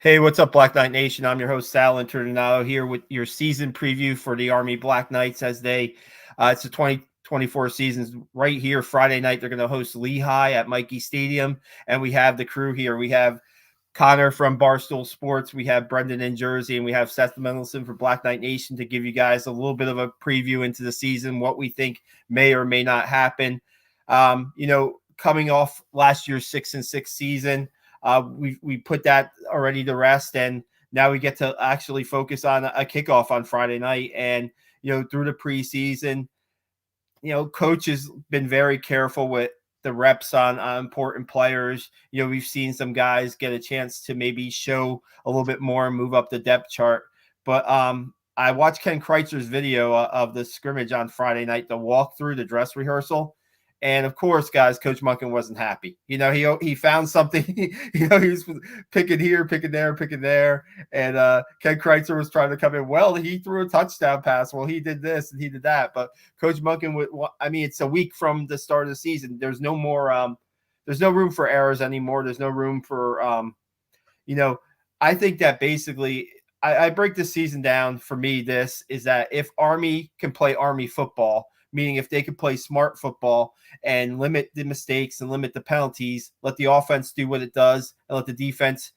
Hey, what's up, Black Knight Nation? I'm your host, Sal Internado, here with your season preview for the Army Black Knights as it's the 2024 seasons right here. Friday night, they're going to host Lehigh at Mikey Stadium, and we have the crew here. We have Connor from Barstool Sports, we have Brendan in Jersey, and we have Seth Mendelson for Black Knight Nation to give you guys a little bit of a preview into the season, what we think may or may not happen. Coming off last year's 6-6 season, we put that already to rest, and now we get to actually focus on a kickoff on Friday night. And through the preseason, coach has been very careful with the reps on important players. We've seen some guys get a chance to maybe show a little bit more and move up the depth chart. But I watched Ken Kreitzer's video of the scrimmage on Friday night, the walkthrough, the dress rehearsal. And of course, guys, Coach Monken wasn't happy. He found something. He was picking here, picking there, and Ken Kreitzer was trying to come in. Well, he threw a touchdown pass. Well, he did this and he did that. But Coach Monken it's a week from the start of the season. There's no more. There's no room for errors anymore. There's no room for. I think that basically, I break the season down. For me, this is that if Army can play Army football, meaning if they could play smart football and limit the mistakes and limit the penalties, let the offense do what it does, and let the defense,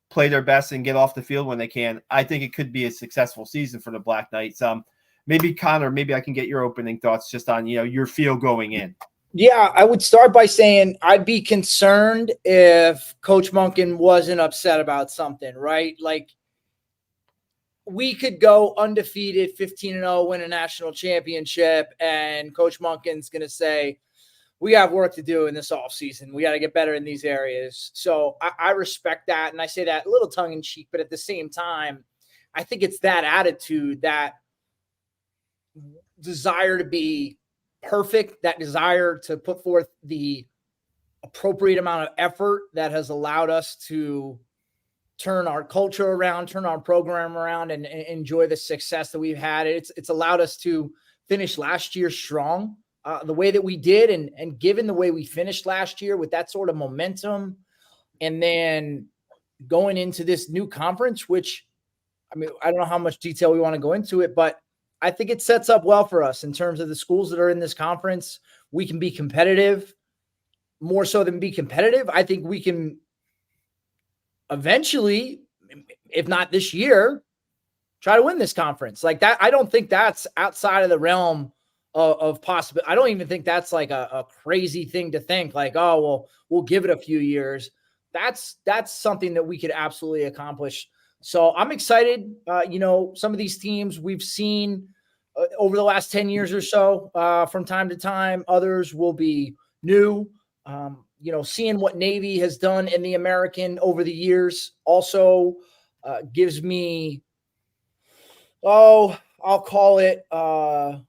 play their best and get off the field when they can, I think it could be a successful season for the Black Knights. Maybe Connor, maybe I can get your opening thoughts just on, your feel going in. Yeah, I would start by saying I'd be concerned if Coach Monken wasn't upset about something, right? Like, we could go undefeated, 15-0, win a national championship, and Coach Monken's going to say, we have work to do in this offseason. We got to get better in these areas. So I respect that, and I say that a little tongue-in-cheek, but at the same time, I think it's that attitude, that desire to be perfect, that desire to put forth the appropriate amount of effort that has allowed us to turn our culture around, turn our program around, and enjoy the success that we've had. It's allowed us to finish last year strong, the way that we did. And given the way we finished last year with that sort of momentum, and then going into this new conference, which, I don't know how much detail we want to go into it, but I think it sets up well for us in terms of the schools that are in this conference. We can be competitive, more so than be competitive. I think we can eventually, if not this year, try to win this conference. Like that, I don't think that's outside of the realm of possible. I don't even think that's like a crazy thing to think, like, oh, well, we'll give it a few years. That's something that we could absolutely accomplish. So I'm excited. Some of these teams we've seen over the last 10 years or so, from time to time. Others will be new. Seeing what Navy has done in the American over the years also gives me, I'll call it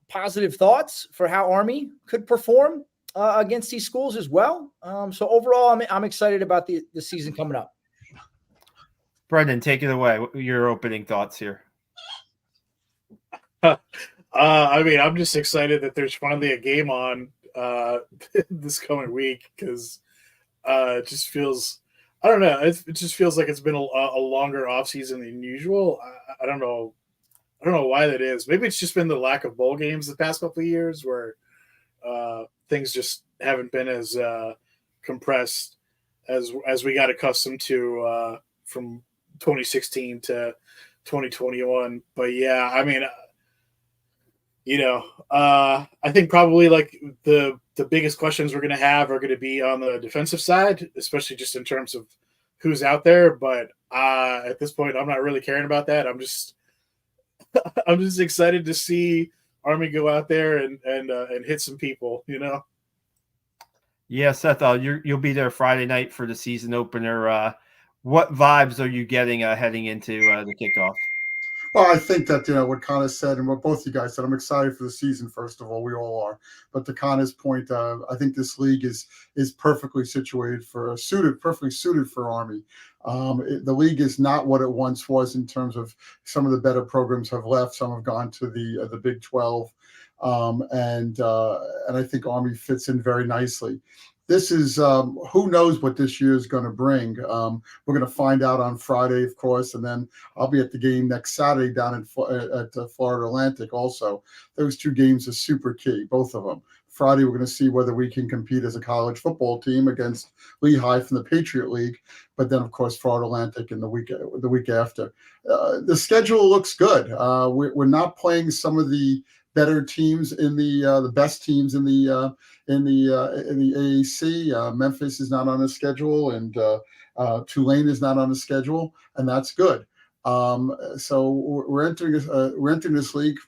positive thoughts for how Army could perform against these schools as well. So overall, I'm excited about the season coming up. Brendan, take it away. Your opening thoughts here. I'm just excited that there's finally a game on this coming week, because it just feels, I don't know, it just feels like it's been a longer off season than usual. I don't know why that is. Maybe it's just been the lack of bowl games the past couple of years, where things just haven't been as compressed as we got accustomed to from 2016 to 2021. But yeah, I think probably like the biggest questions we're going to have are going to be on the defensive side, especially just in terms of who's out there. But at this point, I'm not really caring about that. I'm just excited to see Army go out there and hit some people, Yeah, Seth, you'll be there Friday night for the season opener. What vibes are you getting heading into the kickoff? Well, I think that, what Connor said and what both you guys said, I'm excited for the season, first of all. We all are. But to Connor's point, I think this league is perfectly suited for Army. The league is not what it once was in terms of some of the better programs have left. Some have gone to the Big 12. And I think Army fits in very nicely. this is who knows what this year is going to bring. We're going to find out on Friday, of course, and then I'll be at the game next Saturday down at Florida Atlantic. Also, those two games are super key, both of them. Friday, we're going to see whether we can compete as a college football team against Lehigh from the Patriot League, but then, of course, Florida Atlantic in the week after. The schedule looks good. We're not playing some of the better teams in the best teams in the AAC. Memphis is not on the schedule, and Tulane is not on the schedule, and that's good. So we're entering this league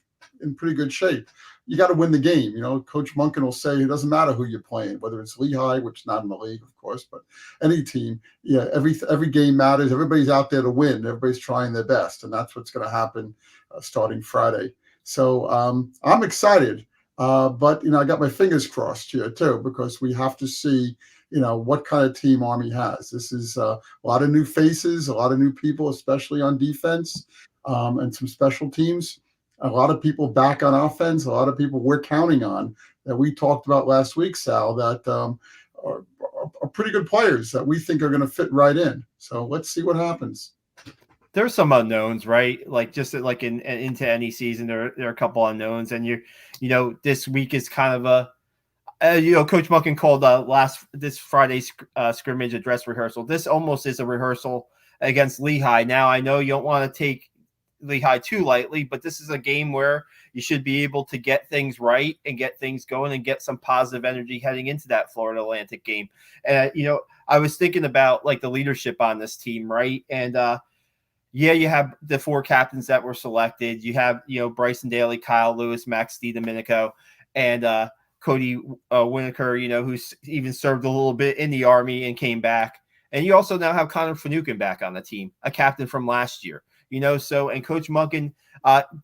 in pretty good shape. You got to win the game. Coach Monken will say it doesn't matter who you're playing, whether it's Lehigh, which is not in the league, of course, but any team. Yeah, every game matters. Everybody's out there to win. Everybody's trying their best, and that's what's going to happen starting Friday. So I'm excited, but I got my fingers crossed here too, because we have to see what kind of team Army has. This is a lot of new faces, a lot of new people, especially on defense, and some special teams. A lot of people back on offense, a lot of people we're counting on that we talked about last week, Sal, that are pretty good players that we think are going to fit right in. So let's see what happens. There's some unknowns, right? Like just like into any season, there are a couple unknowns, and this week is kind of Coach Monken called this Friday's scrimmage a dress rehearsal. This almost is a rehearsal against Lehigh. Now I know you don't want to take Lehigh too lightly, but this is a game where you should be able to get things right and get things going and get some positive energy heading into that Florida Atlantic game. And I was thinking about like the leadership on this team, right? And you have the four captains that were selected. You have Bryson Daly, Kyle Lewis, Max DiDomenico, and Cody Winokur, who's even served a little bit in the Army and came back. And you also now have Connor Finucane back on the team, a captain from last year. And Coach Monken,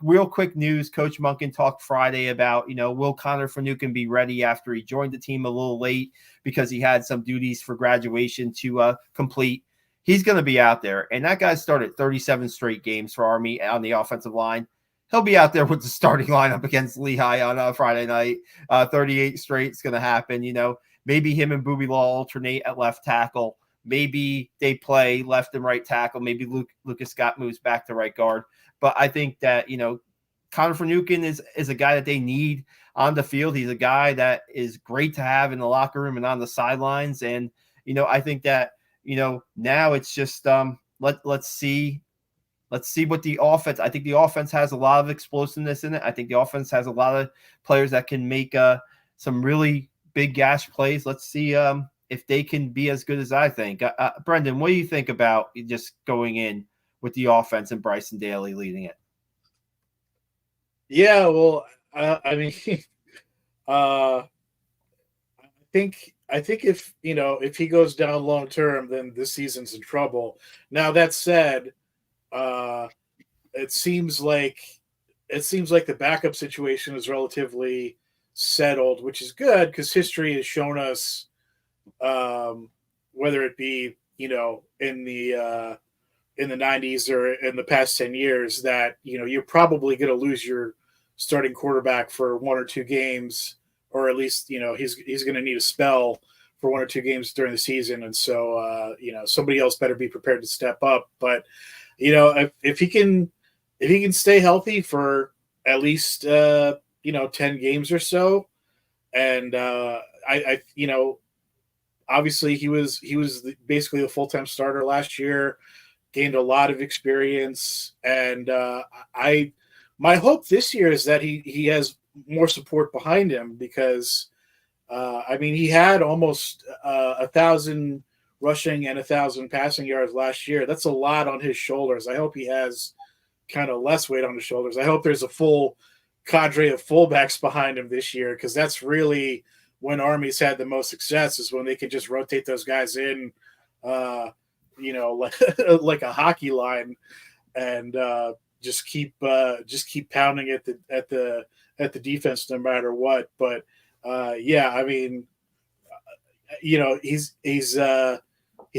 real quick news, Coach Monken talked Friday about, will Connor Finucane be ready after he joined the team a little late because he had some duties for graduation to complete. He's going to be out there. And that guy started 37 straight games for Army on the offensive line. He'll be out there with the starting lineup against Lehigh on Friday night. 38 straight is going to happen. Maybe him and Booby Law alternate at left tackle. Maybe they play left and right tackle. Maybe Lucas Scott moves back to right guard. But I think that, Connor Finucane is a guy that they need on the field. He's a guy that is great to have in the locker room and on the sidelines. And, I think that, now it's just let's see what the offense. I think the offense has a lot of explosiveness in it. I think the offense has a lot of players that can make some really big gash plays. Let's see if they can be as good as I think. Brendan, what do you think about just going in with the offense and Bryson Daly leading it? Yeah, well, I mean, I think if he goes down long term, then this season's in trouble. Now that said, it seems like the backup situation is relatively settled, which is good because history has shown us, whether it be in the 90s or in the past 10 years, that you're probably going to lose your starting quarterback for one or two games, or at least he's going to need a spell for one or two games during the season, and so somebody else better be prepared to step up. But if he can stay healthy for at least 10 games or so, and I obviously he was basically the full-time starter last year, gained a lot of experience, and my hope this year is that he has more support behind him, because he had almost 1,000 rushing and 1,000 passing yards last year. That's a lot on his shoulders. I hope he has kind of less weight on his shoulders. I hope there's a full cadre of fullbacks behind him this year, because that's really when Army's had the most success, is when they can just rotate those guys in, like a hockey line, and just keep pounding at the defense no matter what. But he's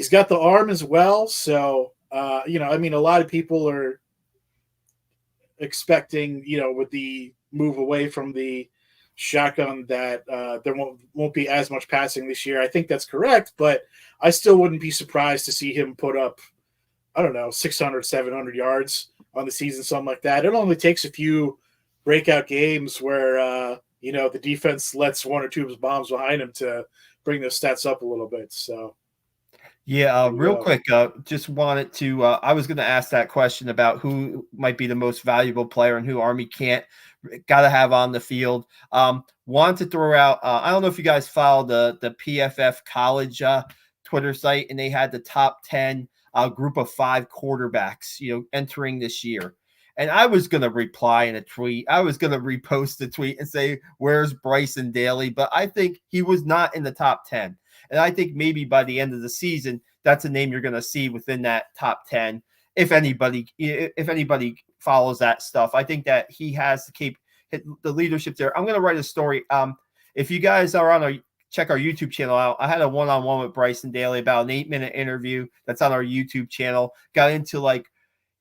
got the arm as well. So a lot of people are expecting, with the move away from the shotgun that there won't be as much passing this year. I think that's correct, but I still wouldn't be surprised to see him put up, I don't know, 600, 700 yards on the season, something like that. It only takes a few breakout games where, the defense lets one or two bombs behind him to bring those stats up a little bit. So, yeah, real quick, just wanted to I was going to ask that question about who might be the most valuable player and who Army got to have on the field. Wanted to throw out, I don't know if you guys follow the PFF college Twitter site, and they had the top 10 group of 5 quarterbacks, entering this year. And I was going to reply in a tweet. I was going to repost the tweet and say, where's Bryson Daly? But I think he was not in the top 10. And I think maybe by the end of the season, that's a name you're going to see within that top 10. If anybody follows that stuff, I think that he has to keep the leadership there. I'm going to write a story. If you guys are check our YouTube channel out. I had a one-on-one with Bryson Daly, about an 8-minute interview that's on our YouTube channel. Got into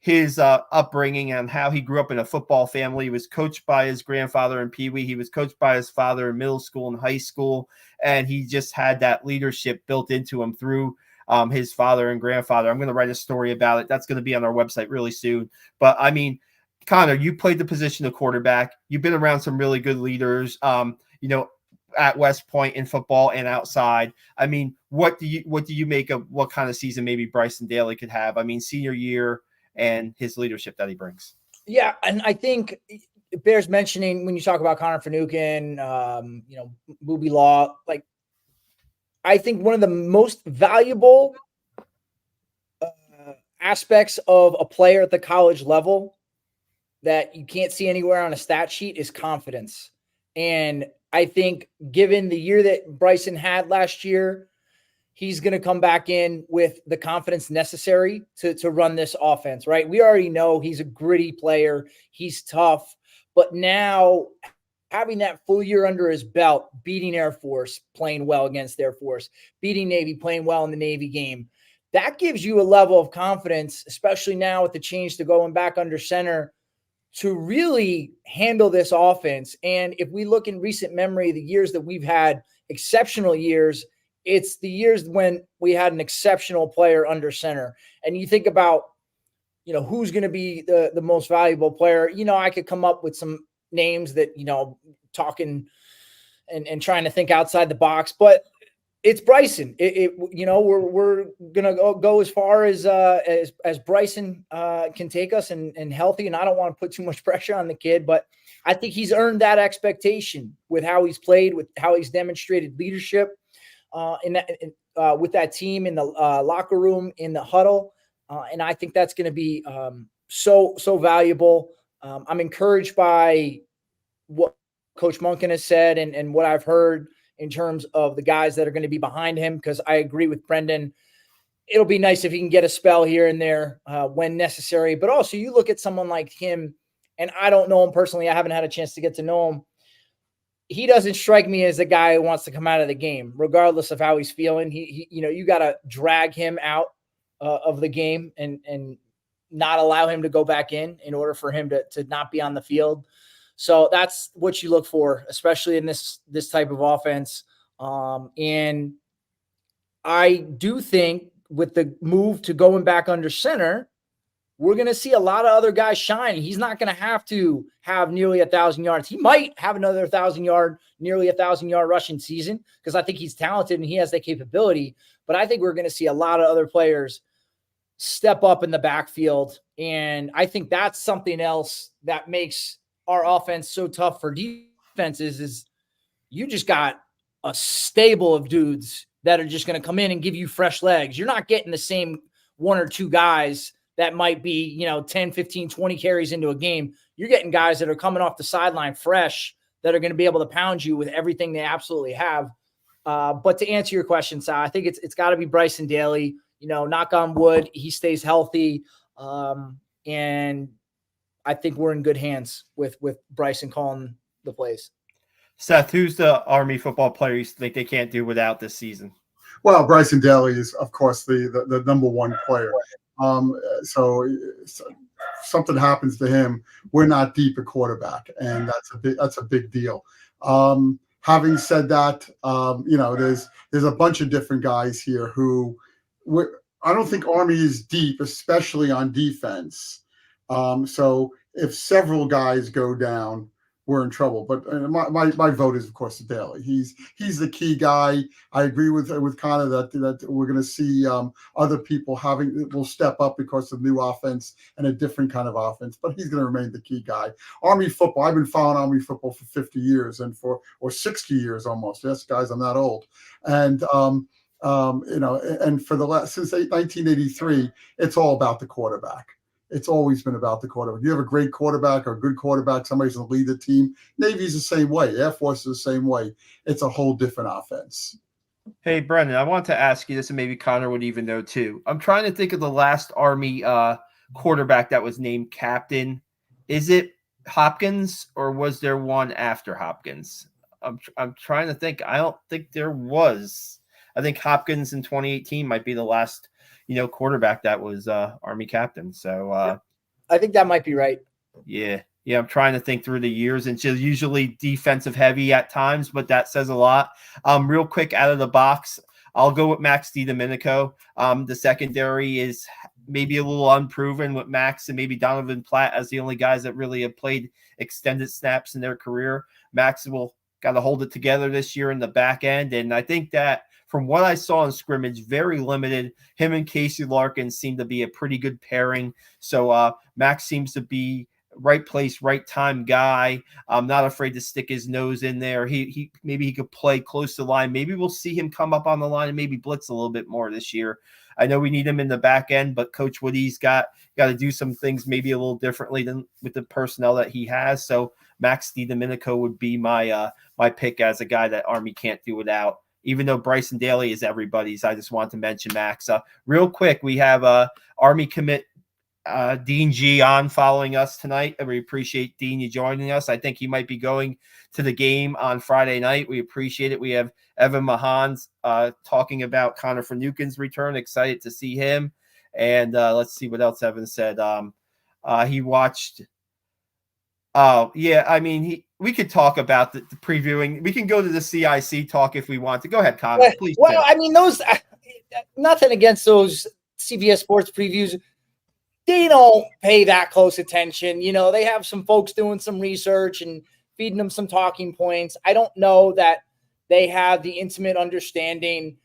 his upbringing and how he grew up in a football family. He was coached by his grandfather in Pee Wee. He was coached by his father in middle school and high school. And he just had that leadership built into him through his father and grandfather. I'm going to write a story about it. That's going to be on our website really soon. But I mean, Connor, you played the position of quarterback. You've been around some really good leaders, at West Point in football and outside. I mean, what do you make of what kind of season maybe Bryson Daly could have? I mean, senior year and his leadership that he brings. Yeah, and I think it bears mentioning when you talk about Connor Finucane, Booby Law, I think one of the most valuable aspects of a player at the college level that you can't see anywhere on a stat sheet is confidence. And I think given the year that Bryson had last year, he's going to come back in with the confidence necessary to run this offense, right? We already know he's a gritty player. He's tough. But now having that full year under his belt, beating Air Force, playing well against Air Force, beating Navy, playing well in the Navy game, that gives you a level of confidence, especially now with the change to going back under center, to really handle this offense. And if we look in recent memory, the years that we've had exceptional years, it's the years when we had an exceptional player under center. And you think about, who's going to be the most valuable player. I could come up with some names that, talking and trying to think outside the box, but it's Bryson. We're going to go as far as Bryson can take us and healthy. And I don't want to put too much pressure on the kid, but I think he's earned that expectation with how he's played, with how he's demonstrated leadership with that team in the locker room, in the huddle. And I think that's going to be so valuable. I'm encouraged by what Coach Monken has said and what I've heard in terms of the guys that are going to be behind him, because I agree with Brendan. It'll be nice if he can get a spell here and there when necessary. But also you look at someone like him, and I don't know him personally. I haven't had a chance to get to know him. He doesn't strike me as a guy who wants to come out of the game, regardless of how he's feeling. He you got to drag him out of the game and not allow him to go back in order for him to not be on the field. So that's what you look for, especially in this type of offense. And I do think with the move to going back under center, we're going to see a lot of other guys shine. He's not going to have nearly 1,000 yards. He might have another nearly 1,000-yard rushing season, because I think he's talented and he has that capability. But I think we're going to see a lot of other players step up in the backfield. And I think that's something else that makes our offense so tough for defenses is you just got a stable of dudes that are just going to come in and give you fresh legs. You're not getting the same one or two guys that might be, 10, 15, 20 carries into a game. You're getting guys that are coming off the sideline fresh that are going to be able to pound you with everything they absolutely have. But to answer your question, Sal, I think it's got to be Bryson Daly. Knock on wood, he stays healthy. And I think we're in good hands with Bryson calling the plays. Seth, who's the Army football player you think they can't do without this season? Well, Bryson Daly is, of course, the number one player. So something happens to him, we're not deep at quarterback, and that's a big deal. Having said that, there's a bunch of different guys here who I don't think Army is deep, especially on defense. So if several guys go down, we're in trouble. But my vote is, of course, Daly. He's the key guy. I agree with Connor that we're going to see other people will step up because of new offense and a different kind of offense. But he's going to remain the key guy. Army football. I've been following Army football for 50 years or 60 years almost. Yes, guys, I'm not old. And and for since 1983, it's all about the quarterback. It's always been about the quarterback. You have a great quarterback or a good quarterback, somebody's going to lead the team. Navy's the same way. Air Force is the same way. It's a whole different offense. Hey, Brendan, I want to ask you this, and maybe Connor would even know too. I'm trying to think of the last Army quarterback that was named captain. Is it Hopkins, or was there one after Hopkins? I'm trying to think. I don't think there was. I think Hopkins in 2018 might be the last quarterback that was Army captain. So I think that might be right. Yeah. I'm trying to think through the years, and just usually defensive heavy at times, but that says a lot. Real quick out of the box, I'll go with Max DiDomenico. The secondary is maybe a little unproven with Max and maybe Donovan Platt as the only guys that really have played extended snaps in their career. Max will got to hold it together this year in the back end, and I think that from what I saw in scrimmage, very limited. Him and Casey Larkin seem to be a pretty good pairing. So Max seems to be right place, right time guy. I'm not afraid to stick his nose in there. He maybe he could play close to the line. Maybe we'll see him come up on the line and maybe blitz a little bit more this year. I know we need him in the back end, but Coach Woody's got to do some things maybe a little differently than with the personnel that he has. So Max DiDomenico would be my pick as a guy that Army can't do without. Even though Bryson Daly is everybody's, I just want to mention Max. Real quick, we have Army commit Dean G on following us tonight. And we appreciate Dean you joining us. I think he might be going to the game on Friday night. We appreciate it. We have Evan Mahans talking about Connor Finucane's return. Excited to see him. And let's see what else Evan said. He watched. Oh, yeah. I mean, we could talk about the previewing. We can go to the CIC talk if we want to. Go ahead, Connor. Please. Well, I mean, those nothing against those CBS Sports previews. They don't pay that close attention. They have some folks doing some research and feeding them some talking points. I don't know that they have the intimate understanding,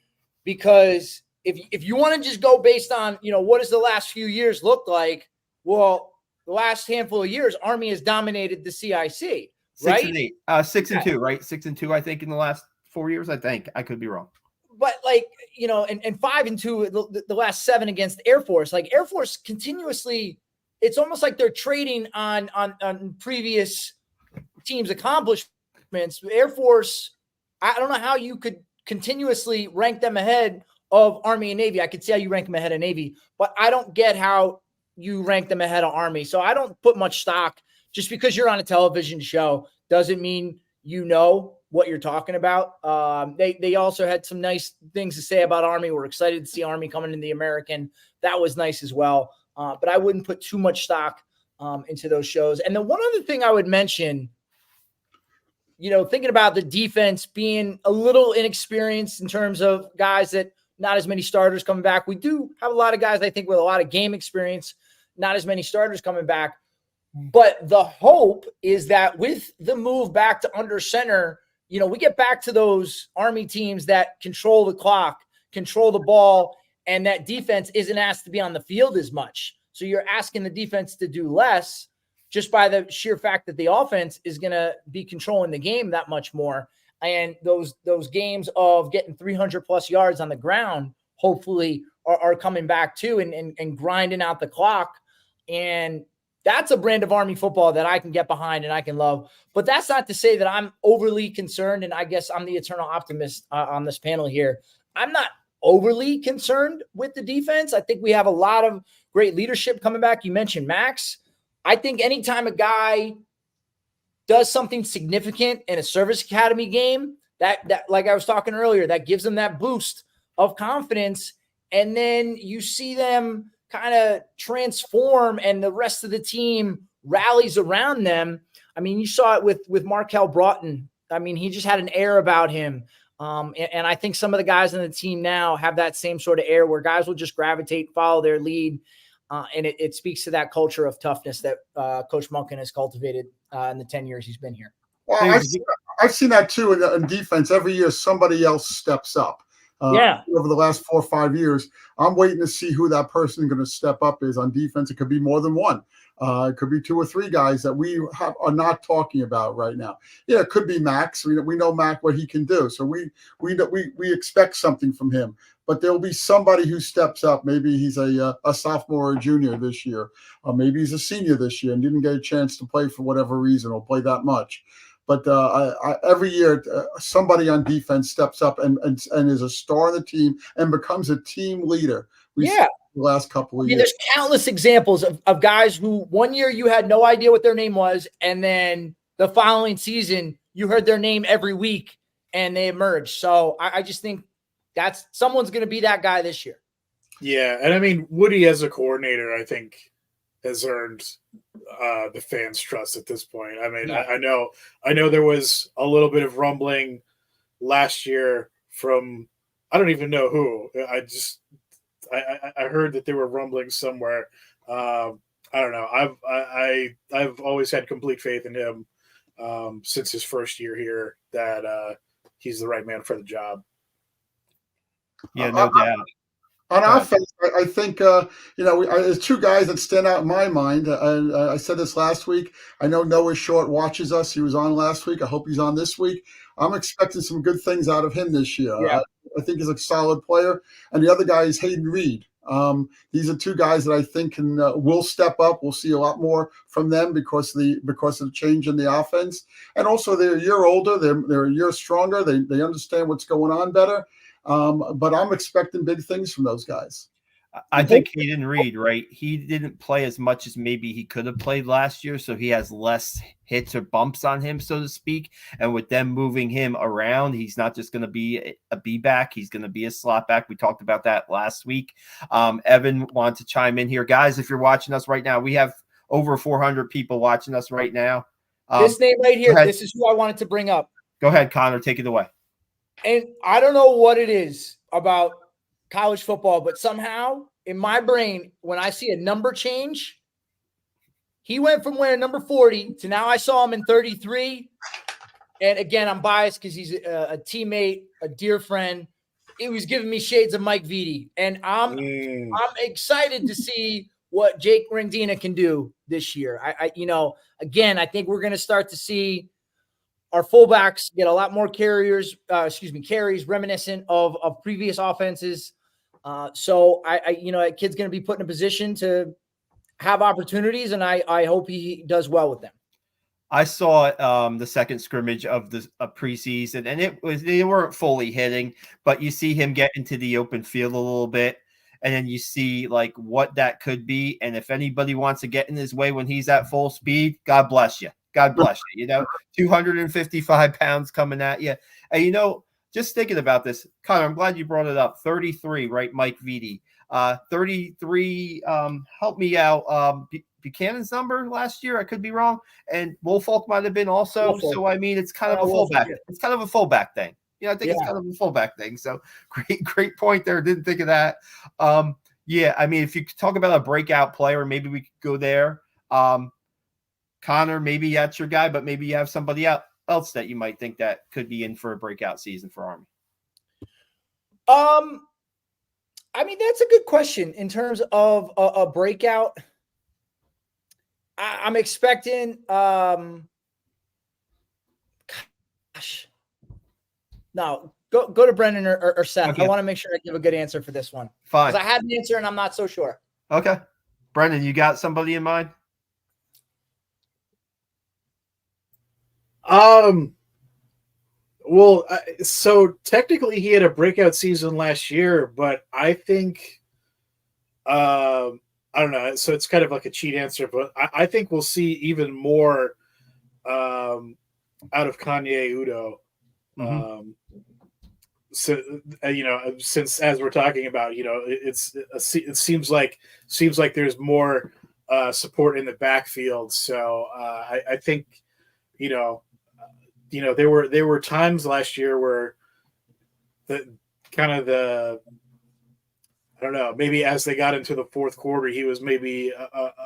because if you want to just go based on, what does the last few years look like? Well, the last handful of years, Army has dominated the CIC, right? 6 and 8, 6 and 2, right? 6 and 2, I think, in the last 4 years. I think I could be wrong. But and 5 and 2, the last 7 against Air Force, Air Force continuously, it's almost like they're trading on previous teams' accomplishments. Air Force, I don't know how you could continuously rank them ahead of Army and Navy. I could see how you rank them ahead of Navy, but I don't get how you rank them ahead of Army. So I don't put much stock. Just because you're on a television show doesn't mean what you're talking about. They also had some nice things to say about Army. We're excited to see Army coming in the American. That was nice as well. But I wouldn't put too much stock into those shows. And the one other thing I would mention, thinking about the defense being a little inexperienced in terms of guys that not as many starters coming back. We do have a lot of guys, I think, with a lot of game experience, not as many starters coming back. But the hope is that with the move back to under center, we get back to those Army teams that control the clock, control the ball, and that defense isn't asked to be on the field as much. So you're asking the defense to do less just by the sheer fact that the offense is going to be controlling the game that much more. And those games of getting 300 plus yards on the ground, hopefully are coming back too, and grinding out the clock. And that's a brand of Army football that I can get behind and I can love. But that's not to say that I'm overly concerned. And I guess I'm the eternal optimist on this panel here. I'm not overly concerned with the defense. I think we have a lot of great leadership coming back. You mentioned Max. I think anytime a guy does something significant in a service academy game, that like I was talking earlier, that gives them that boost of confidence. And then you see them kind of transform and the rest of the team rallies around them. I mean, you saw it with Markel Broughton I mean, he just had an air about him. And I think some of the guys on the team now have that same sort of air where guys will just gravitate, follow their lead. And it speaks to that culture of toughness that Coach Monken has cultivated in the 10 years he's been here. Well, I've seen that too in defense. Every year, somebody else steps up. Over the last 4 or 5 years, I'm waiting to see who that person going to step up is on defense. It could be more than one. It could be 2 or 3 guys that we are not talking about right now. Yeah, it could be Max. We know Mac what he can do, so we expect something from him. But there'll be somebody who steps up. Maybe he's a sophomore or a junior this year, or maybe he's a senior this year and didn't get a chance to play for whatever reason or play that much. But every year, somebody on defense steps up and is a star on the team and becomes a team leader. The last couple of years. There's countless examples of guys who one year you had no idea what their name was, and then the following season you heard their name every week and they emerged. So I just think that's someone's going to be that guy this year. Yeah, and I mean Woody as a coordinator, I think, has earned the fans' trust at this point. I mean, I know there was a little bit of rumbling last year from I don't even know who. I heard that there were rumblings somewhere. I don't know. I've always had complete faith in him since his first year here that he's the right man for the job. Yeah, no doubt. On offense, I think there's 2 guys that stand out in my mind. I said this last week. I know Noah Short watches us. He was on last week. I hope he's on this week. I'm expecting some good things out of him this year. Yeah. I think he's a solid player. And the other guy is Hayden Reed. These are 2 guys that I think will step up. We'll see a lot more from them because of the change in the offense. And also they're a year older. They're a year stronger. They understand what's going on better. But I'm expecting big things from those guys. I think Hayden Reed, right? He didn't play as much as maybe he could have played last year, so he has less hits or bumps on him, so to speak. And with them moving him around, he's not just going to be a B-back. He's going to be a slot back. We talked about that last week. Evan wanted to chime in here. Guys, if you're watching us right now, we have over 400 people watching us right now. This name right here, this is who I wanted to bring up. Go ahead, Connor. Take it away. And I don't know what it is about college football, but somehow in my brain, when I see a number change, he went from wearing number 40 to now I saw him in 33. And again, I'm biased because he's a teammate, a dear friend. It was giving me shades of Mike Vitti. And I'm excited to see what Jake Rendina can do this year. Again, I think we're going to start to see our fullbacks get a lot more carries reminiscent of previous offenses. So a kid's going to be put in a position to have opportunities, and I hope he does well with them. I saw the second scrimmage of the preseason, and they weren't fully hitting, but you see him get into the open field a little bit, and then you see like what that could be. And if anybody wants to get in his way when he's at full speed, God bless you. God bless you. 255 pounds coming at you. And, just thinking about this, Connor, I'm glad you brought it up. 33, right? Mike Vitti. 33, help me out. Buchanan's number last year. I could be wrong. And Woolfolk might have been also. Woolfolk. So, I mean, it's kind of a fullback. It's kind of a fullback thing. I think it's kind of a fullback thing. So, great point there. Didn't think of that. I mean, if you talk about a breakout player, maybe we could go there. Connor, maybe that's your guy, but maybe you have somebody else that you might think that could be in for a breakout season for Army. I mean, that's a good question in terms of a breakout. I'm expecting no, go to Brendan or Seth. Okay. I want to make sure I give a good answer for this one. Fine. Because I had an answer and I'm not so sure. Okay. Brendan, you got somebody in mind? Well, so technically he had a breakout season last year, but I think, I don't know. So it's kind of like a cheat answer, but I think we'll see even more, out of Kanye Udo. Mm-hmm. So, since as we're talking about, it seems like there's more, support in the backfield. So, I think, there were times last year where the I don't know, maybe as they got into the fourth quarter, he was maybe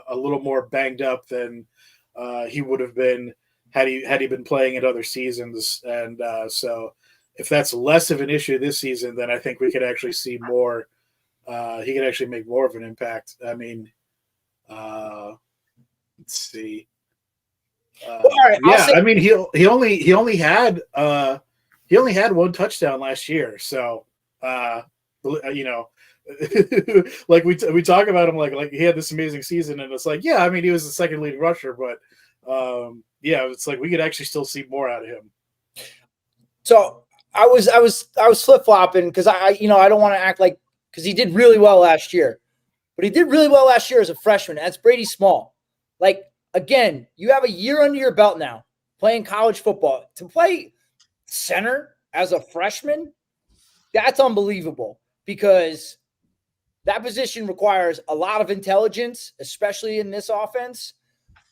a little more banged up than he would have been had he been playing in other seasons. And so if that's less of an issue this season, then I think we could actually see more. He could actually make more of an impact. I mean, let's see. Right, yeah, I mean he only had one touchdown last year, so like we talk about him like he had this amazing season, and it's like, yeah, I mean he was the second leading rusher, but yeah, it's like we could actually still see more out of him. So I was flip flopping because I don't want to act like, because he did really well last year, but he did really well last year as a freshman. That's Brady Small. Like, again, you have a year under your belt now playing college football. To play center as a freshman, that's unbelievable, because that position requires a lot of intelligence, especially in this offense,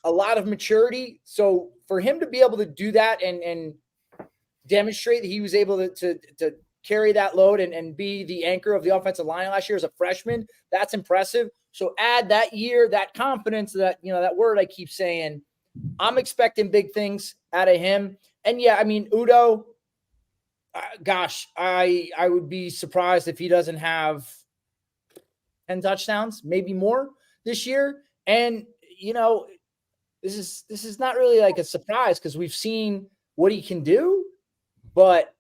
a lot of maturity. So for him to be able to do that and demonstrate that he was able to carry that load and be the anchor of the offensive line last year as a freshman, that's impressive. So add that year, that confidence, that, that word I keep saying, I'm expecting big things out of him. And yeah, I mean, Udo, gosh, I would be surprised if he doesn't have 10 touchdowns, maybe more this year. And, this is not really like a surprise because we've seen what he can do, but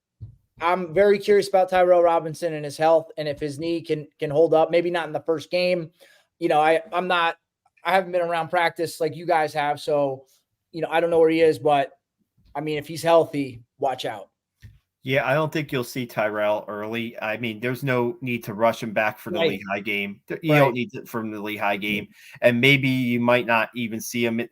I'm very curious about Tyrell Robinson and his health, and if his knee can hold up. Maybe not in the first game. I haven't been around practice like you guys have, so I don't know where he is, but I mean, if he's healthy, watch out. Yeah, I don't think you'll see Tyrell early. I mean, there's no need to rush him back for the Right. Lehigh game. You don't need it from the Lehigh game, and maybe you might not even see him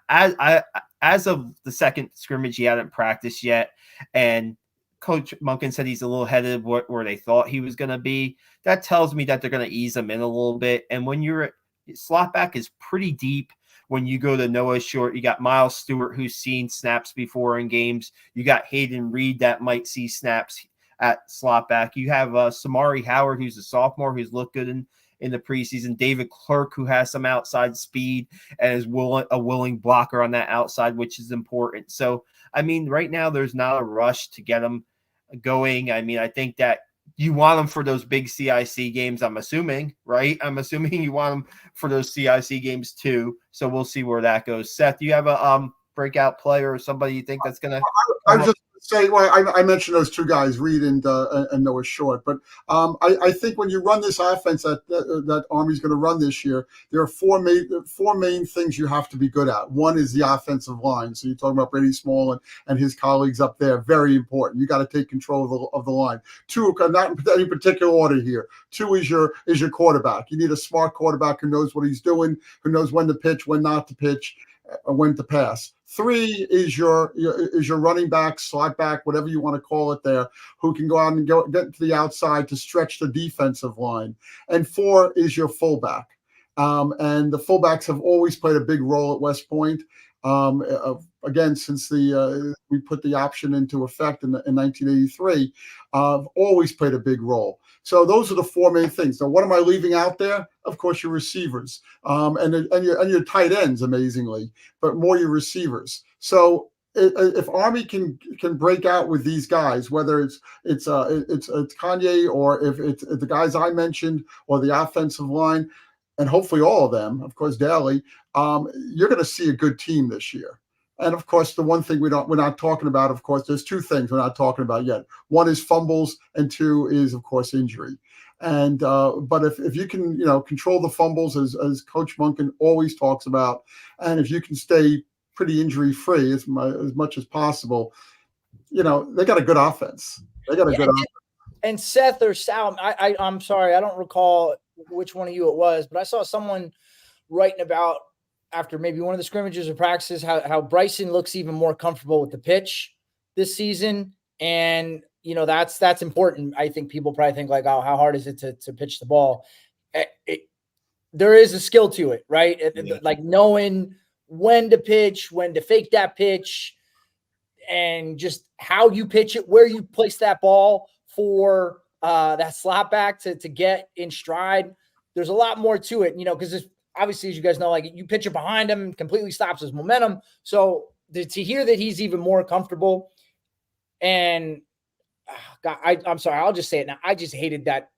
as of the second scrimmage. He hadn't practiced yet, and Coach Monken said he's a little headed where they thought he was going to be. That tells me that they're going to ease him in a little bit. And when slot back is pretty deep. When you go to Noah Short, you got Miles Stewart, who's seen snaps before in games. You got Hayden Reed that might see snaps at slot back. You have Samari Howard, who's a sophomore, who's looked good in the preseason. David Clerk, who has some outside speed and is a willing blocker on that outside, which is important. So, I mean, right now there's not a rush to get him going. I mean, I think that you want them for those big CIC games, I'm assuming, right? I'm assuming you want them for those CIC games too. So we'll see where that goes. Seth, do you have a breakout player or somebody you think that's going to – I just say, well, I mentioned those two guys, Reed and Noah Short, but I think when you run this offense that Army's going to run this year, there are four main things you have to be good at. One is the offensive line. So you're talking about Brady Small and his colleagues up there. Very important. You got to take control of the line. Two, not in any particular order here. Two is your quarterback. You need a smart quarterback who knows what he's doing, who knows when to pitch, when not to pitch, when to pass. Three is your running back, slot back, whatever you want to call it there, who can go out and get to the outside to stretch the defensive line. And four is your fullback. And the fullbacks have always played a big role at West Point. Again, since we put the option into effect in 1983, always played a big role. So those are the four main things. Now, what am I leaving out there? Of course, your receivers and your tight ends, amazingly, but more your receivers. So if Army can break out with these guys, whether it's Kanye or if it's the guys I mentioned or the offensive line, and hopefully all of them, of course, Daly, you're going to see a good team this year. And of course, the one thing we're not talking about, of course, there's two things we're not talking about yet. One is fumbles, and two is, of course, injury. And but if you can, control the fumbles as Coach Monken always talks about, and if you can stay pretty injury free as much as possible, they got a good offense. They got a good offense. And Seth or Sal, I'm sorry, I don't recall which one of you it was, but I saw someone writing about after maybe one of the scrimmages or practices how Bryson looks even more comfortable with the pitch this season. And, that's important. I think people probably think like, oh, how hard is it to pitch the ball? There is a skill to it, right? Yeah. Like knowing when to pitch, when to fake that pitch. and just how you pitch it, where you place that ball for that slot back to get in stride. There's a lot more to it, because obviously, as you guys know, like you pitch it behind him, completely stops his momentum. So to hear that he's even more comfortable, and God, I'm sorry, I'll just say it now. I just hated that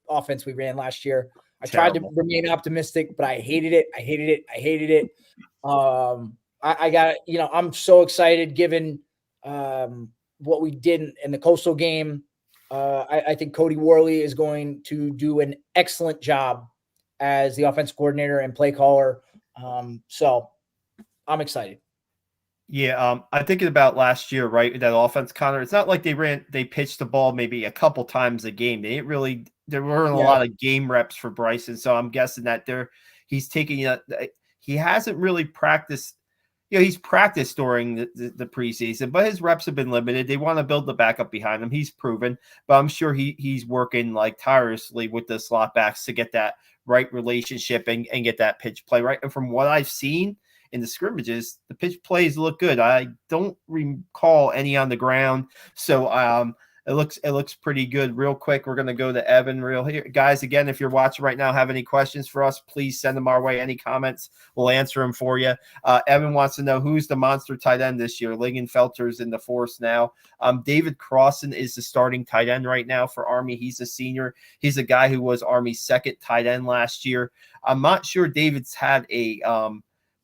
offense we ran last year. I tried to remain optimistic, but I hated it. I hated it. I got, I'm so excited given what we did in the Coastal game. I think Cody Worley is going to do an excellent job as the offensive coordinator and play caller. So I'm excited. Yeah, I'm thinking about last year, right? That offense, Connor. It's not like they pitched the ball maybe a couple times a game. There weren't a lot of game reps for Bryson. So I'm guessing that he's taking, he hasn't really practiced. He's practiced during the preseason, but his reps have been limited. They want to build the backup behind him. He's proven, but I'm sure he's working like tirelessly with the slot backs to get that right relationship and get that pitch play right. And from what I've seen in the scrimmages, the pitch plays look good. I don't recall any on the ground. So it looks pretty good. Real quick, we're going to go to Evan here. Guys, again, if you're watching right now, have any questions for us, please send them our way. Any comments, we'll answer them for you. Evan wants to know who's the monster tight end this year. Lingenfelter's in the force now. David Crossan is the starting tight end right now for Army. He's a senior. He's a guy who was Army's second tight end last year. I'm not sure David's had a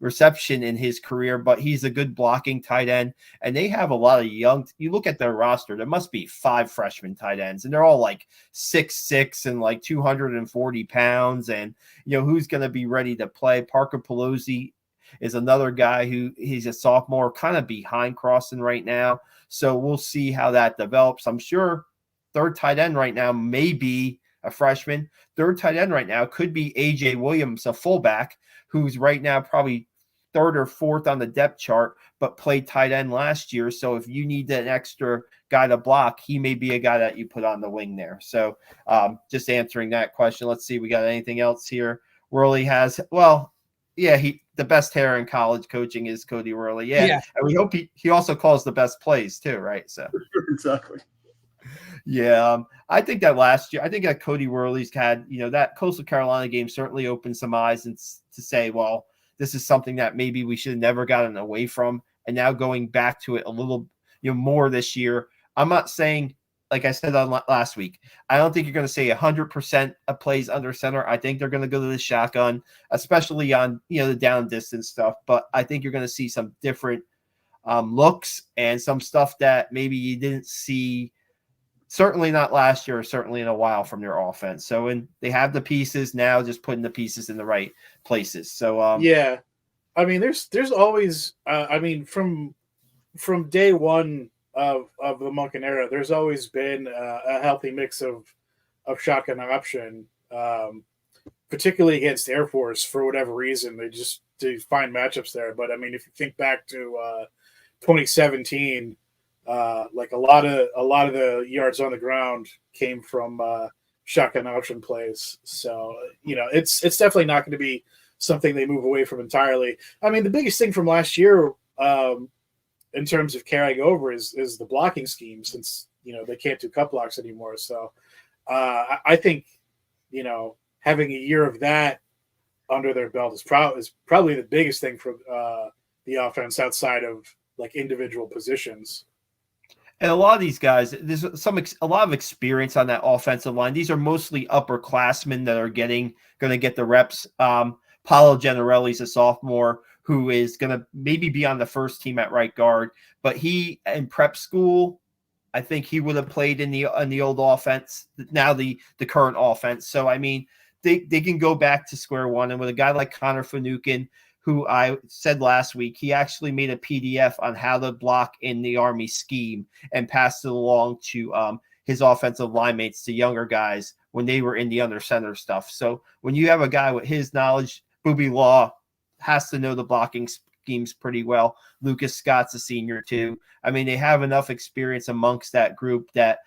reception in his career, but he's a good blocking tight end, and they have a lot of young. You look at their roster, there must be 5 freshman tight ends, and they're all like 6'6" and like 240 pounds. And who's going to be ready to play? Parker Pelosi is another guy he's a sophomore, kind of behind Crossan right now. So we'll see how that develops. I'm sure third tight end right now may be a freshman. Third tight end right now could be AJ Williams, a fullback, who's right now probably third or fourth on the depth chart, but played tight end last year. So if you need an extra guy to block, he may be a guy that you put on the wing there. So just answering that question. Let's see, we got anything else here? Worley has, the best hair in college coaching is Cody Worley. Yeah. And we hope he also calls the best plays too, right? So exactly. Yeah, I think that last year, I think that Cody Worley's had, that Coastal Carolina game certainly opened some eyes and to say, well, this is something that maybe we should have never gotten away from. And now going back to it a little, more this year. I'm not saying, like I said on last week, I don't think you're going to say 100% of plays under center. I think they're going to go to the shotgun, especially on, the down distance stuff. But I think you're going to see some different looks and some stuff that maybe you didn't see. Certainly not last year, or certainly in a while from their offense. So, and they have the pieces now, just putting the pieces in the right places. So, yeah, I mean, there's always, from day one of the Monken era, there's always been a healthy mix of shotgun option, particularly against Air Force for whatever reason. They find matchups there. But I mean, if you think back to 2017. Like a lot of the yards on the ground came from shotgun option plays. So, it's definitely not going to be something they move away from entirely. I mean, the biggest thing from last year in terms of carrying over is the blocking scheme, since, they can't do cut blocks anymore. So I think, having a year of that under their belt is probably the biggest thing for the offense outside of like individual positions. And a lot of these guys, there's a lot of experience on that offensive line. These are mostly upperclassmen that are going to get the reps. Paolo Gennarelli's a sophomore who is going to maybe be on the first team at right guard, but he in prep school, I think he would have played in the old offense, now the current offense. So I mean, they can go back to square one. And with a guy like Connor Finucane, who I said last week, he actually made a PDF on how to block in the Army scheme and passed it along to his offensive line mates, to younger guys when they were in the under center stuff. So when you have a guy with his knowledge, Booby Law has to know the blocking schemes pretty well. Lucas Scott's a senior too. I mean, they have enough experience amongst that group that,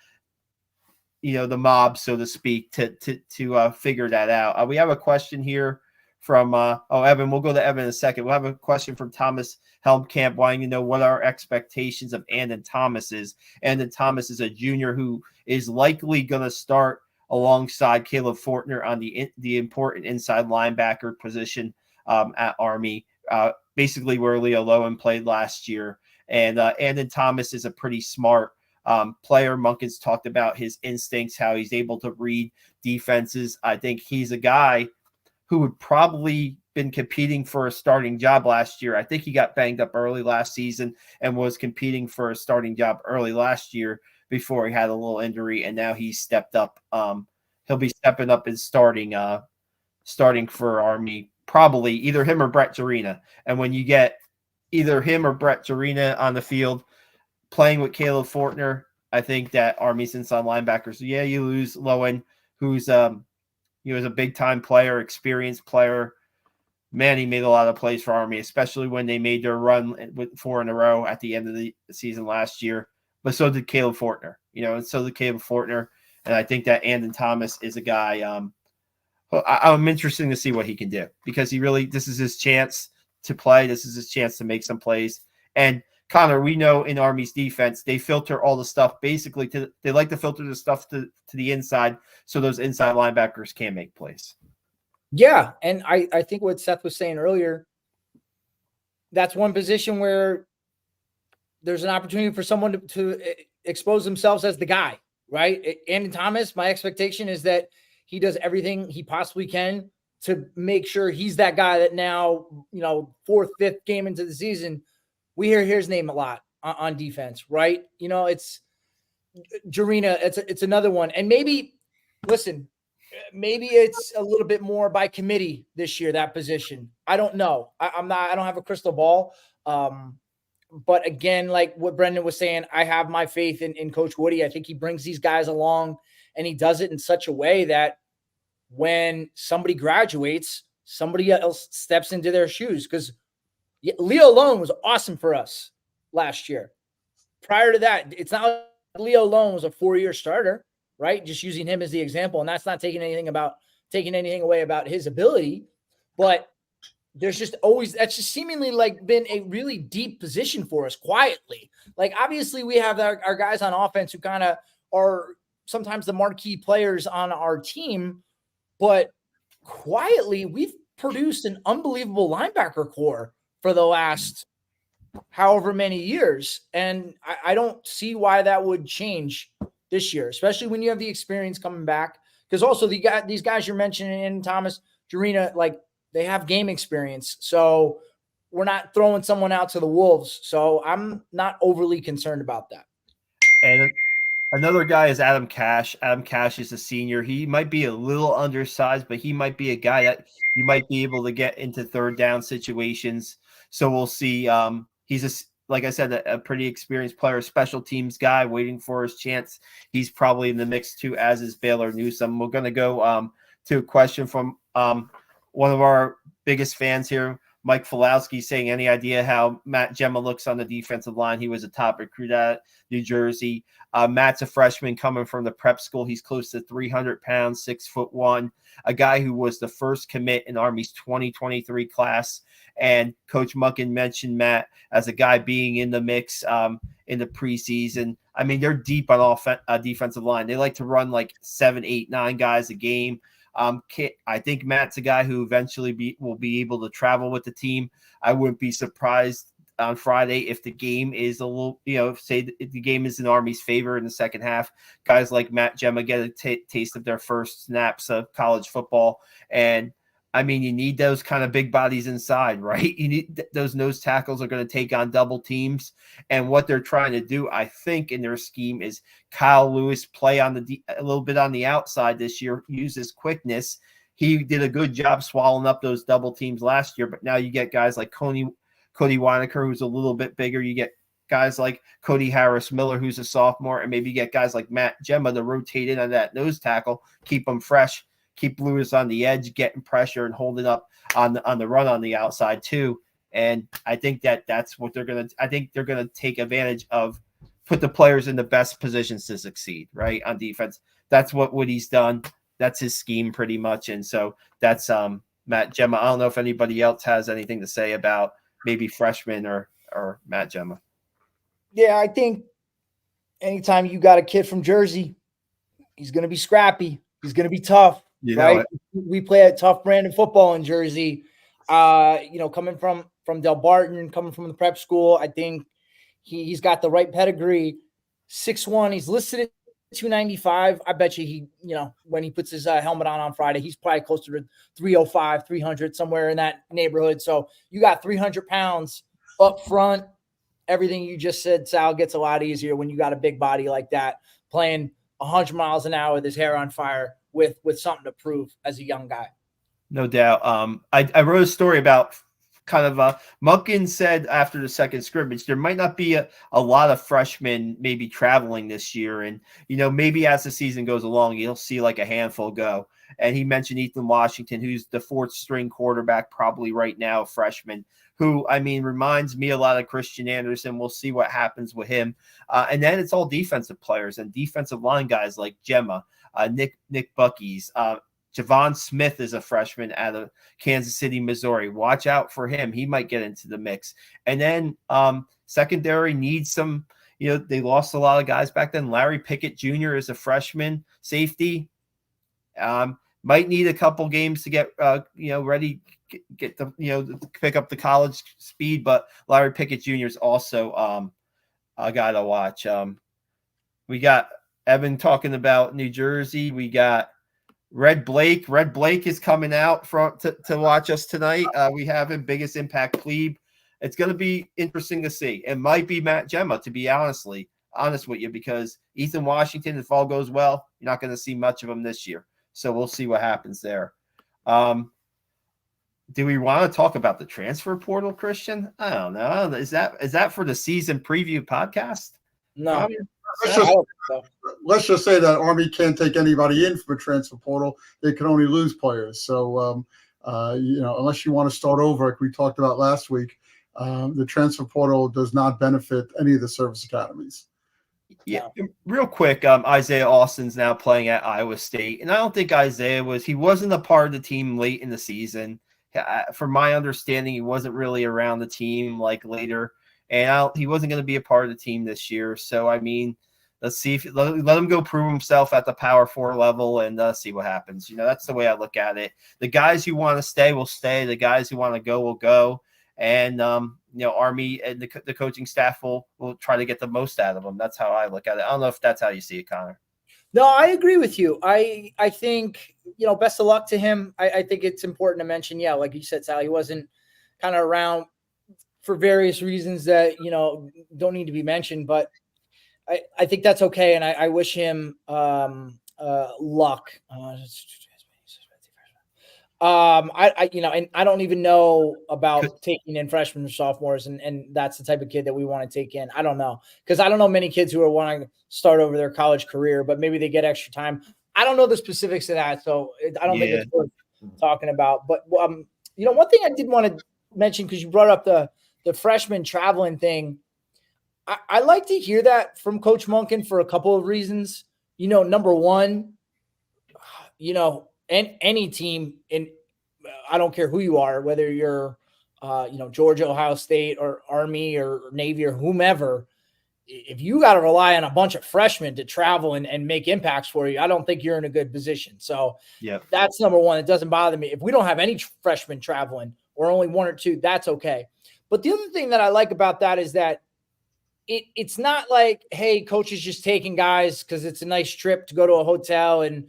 the mob, so to speak, to figure that out. We have a question here from Evan. We'll go to Evan in a second. We'll have a question from Thomas Helmkamp wanting to know what our expectations of Andon Thomas is. Andon Thomas is a junior who is likely going to start alongside Caleb Fortner on the important inside linebacker position at Army, basically where Leo Lowen played last year. And Andon Thomas is a pretty smart player. Munkins talked about his instincts, how he's able to read defenses. I think he's a guy who would probably been competing for a starting job last year. I think he got banged up early last season and was competing for a starting job early last year before he had a little injury, and now he's stepped up. He'll be stepping up and starting for Army, probably either him or Brett Jarena. And when you get either him or Brett Jarena on the field playing with Caleb Fortner, I think that Army's inside linebackers. Yeah, you lose Lowen, who's he was a big-time player, experienced player. Man, he made a lot of plays for Army, especially when they made their run with 4 in a row at the end of the season last year. But so did Caleb Fortner, and so did Caleb Fortner. And I think that Andon Thomas is a guy I'm interested to see what he can do, because this is his chance to play. This is his chance to make some plays. And Connor, we know in Army's defense, they filter all the stuff basically they like to filter the stuff to the inside, so those inside linebackers can make plays. Yeah. And I think what Seth was saying earlier, that's one position where there's an opportunity for someone to expose themselves as the guy, right? Andon Thomas, my expectation is that he does everything he possibly can to make sure he's that guy that now, 4th, 5th game into the season, we hear his name a lot on defense, right? It's Jarena. It's another one. And maybe it's a little bit more by committee this year, that position. I don't know. I don't have a crystal ball. But again, like what Brendan was saying, I have my faith in Coach Woody. I think he brings these guys along, and he does it in such a way that when somebody graduates, somebody else steps into their shoes. Because Leo Lowen was awesome for us last year. Prior to that, it's not like Leo Lowen was a 4-year starter, right? Just using him as the example. And that's not taking anything away about his ability, but there's just always, that's just seemingly like been a really deep position for us quietly. Like, obviously we have our guys on offense who kind of are sometimes the marquee players on our team, but quietly we've produced an unbelievable linebacker core for the last however many years. And I don't see why that would change this year, especially when you have the experience coming back. Because also these guys you're mentioning, in Thomas, Jarena, like they have game experience. So we're not throwing someone out to the wolves. So I'm not overly concerned about that. And another guy is Adam Cash. Adam Cash is a senior. He might be a little undersized, but he might be a guy that you might be able to get into third down situations. So we'll see. He's like I said, a pretty experienced player, special teams guy waiting for his chance. He's probably in the mix too, as is Baylor Newsome. We're going to go to a question from one of our biggest fans here, Mike Falowski, saying, any idea how Matt Gemma looks on the defensive line? He was a top recruit at New Jersey. Matt's a freshman coming from the prep school. He's close to 300 pounds, 6'1", a guy who was the first commit in Army's 2023 class. And Coach Munkin mentioned Matt as a guy being in the mix in the preseason. I mean, they're deep on defensive line. They like to run like 7, 8, 9 guys a game. I think Matt's a guy who eventually will be able to travel with the team. I wouldn't be surprised on Friday if the game is a little, say if the game is in Army's favor in the second half. Guys like Matt Gemma get a taste of their first snaps of college football. And I mean, you need those kind of big bodies inside, right? You need those nose tackles are going to take on double teams. And what they're trying to do, I think, in their scheme is Kyle Lewis play on a little bit on the outside this year, use his quickness. He did a good job swallowing up those double teams last year, but now you get guys like Cody Weineker, who's a little bit bigger. You get guys like Cody Harris-Miller, who's a sophomore, and maybe you get guys like Matt Gemma to rotate in on that nose tackle, keep them fresh. Keep Lewis on the edge, getting pressure and holding up on the run on the outside too. And I think that's what they're going to – I think they're going to take advantage of, put the players in the best positions to succeed, right, on defense. That's what Woody's done. That's his scheme pretty much. And so that's Matt Gemma. I don't know if anybody else has anything to say about maybe freshmen or Matt Gemma. Yeah, I think anytime you got a kid from Jersey, he's going to be scrappy. He's going to be tough, right? We play a tough brand of football in Jersey. Coming from Del Barton, coming from the prep school, I think he's got the right pedigree. 6'1", he's listed at 295. I bet you when he puts his helmet on Friday, he's probably closer to 305, 300, somewhere in that neighborhood. So you got 300 pounds up front. Everything you just said, Sal, gets a lot easier when you got a big body like that, playing 100 miles an hour with his hair on fire with something to prove as a young guy. No doubt. I wrote a story about kind of Munkin said after the second scrimmage, there might not be a lot of freshmen maybe traveling this year. And, maybe as the season goes along, you'll see like a handful go. And he mentioned Ethan Washington, who's the fourth string quarterback, probably right now, freshman, who, reminds me a lot of Christian Anderson. We'll see what happens with him. And then it's all defensive players and defensive line guys like Gemma, Nick Bucky's, Javon Smith is a freshman out of Kansas City, Missouri. Watch out for him. He might get into the mix. And then secondary needs some, they lost a lot of guys back then. Larry Pickett Jr. is a freshman safety. Might need a couple games to get, ready, get the, pick up the college speed. But Larry Pickett Jr. is also a guy to watch. We got Evan talking about New Jersey. We got Red Blake. Red Blake is coming out to watch us tonight. We have him, biggest impact plebe. It's going to be interesting to see. It might be Matt Gemma, to be honest with you, because Ethan Washington, if all goes well, you're not going to see much of him this year. So we'll see what happens there. Do we want to talk about the transfer portal, Christian? I don't know. Is that for the season preview podcast? No. Let's just say that Army can't take anybody in from a transfer portal. They can only lose players. So, unless you want to start over, like we talked about last week, the transfer portal does not benefit any of the service academies. Yeah, real quick, Isaiah Austin's now playing at Iowa State, and I don't think Isaiah wasn't a part of the team late in the season. From my understanding, he wasn't really around the team like later, and he wasn't going to be a part of the team this year. So, let's see if let him go prove himself at the Power 4 level and see what happens. That's the way I look at it. The guys who want to stay will stay. The guys who want to go will go. And, Army and the coaching staff will try to get the most out of them. That's how I look at it. I don't know if that's how you see it, Connor. No, I agree with you. I think, best of luck to him. I think it's important to mention, like you said, Sal, he wasn't kind of around for various reasons that, don't need to be mentioned, but I think that's okay. And I wish him luck. And I don't even know about taking in freshmen or sophomores, and that's the type of kid that we want to take in. I don't know, because I don't know many kids who are wanting to start over their college career, but maybe they get extra time. I don't know the specifics of that, so I don't think it's worth talking about. But one thing I did want to mention, because you brought up the freshman traveling thing, I like to hear that from Coach Munkin for a couple of reasons. Number one, and any team I don't care who you are, whether you're, Georgia, Ohio State, or Army, or Navy, or whomever, if you got to rely on a bunch of freshmen to travel and make impacts for you, I don't think you're in a good position. So that's number one. It doesn't bother me. If we don't have any freshmen traveling, or only one or two, that's okay. But the other thing that I like about that is that it's not like, hey, coach is just taking guys because it's a nice trip to go to a hotel and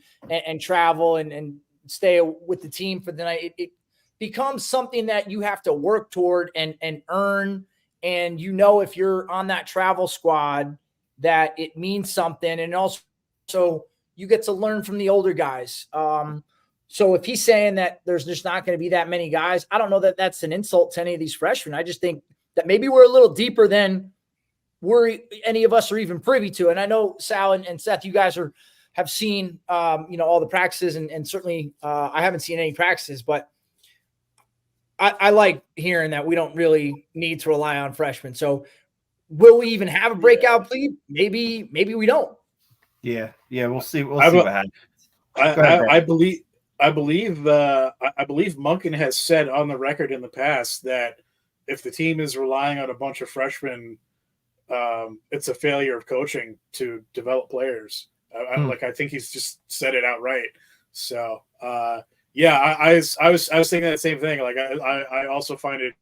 travel and stay with the team for the night. It becomes something that you have to work toward and earn. And if you're on that travel squad, that it means something. And also you get to learn from the older guys. So if he's saying that there's just not going to be that many guys, I don't know that that's an insult to any of these freshmen. I just think that maybe we're a little deeper than any of us are even privy to. And I know Sal and Seth, you guys have seen, all the practices, and certainly I haven't seen any practices, but I like hearing that we don't really need to rely on freshmen. So will we even have a breakout plebe? Maybe we don't. Yeah. We'll see. We'll see what happens. I believe I believe Monken has said on the record in the past that if the team is relying on a bunch of freshmen, it's a failure of coaching to develop players. I think he's just said it outright. So yeah, I was thinking that same thing. Like I also find it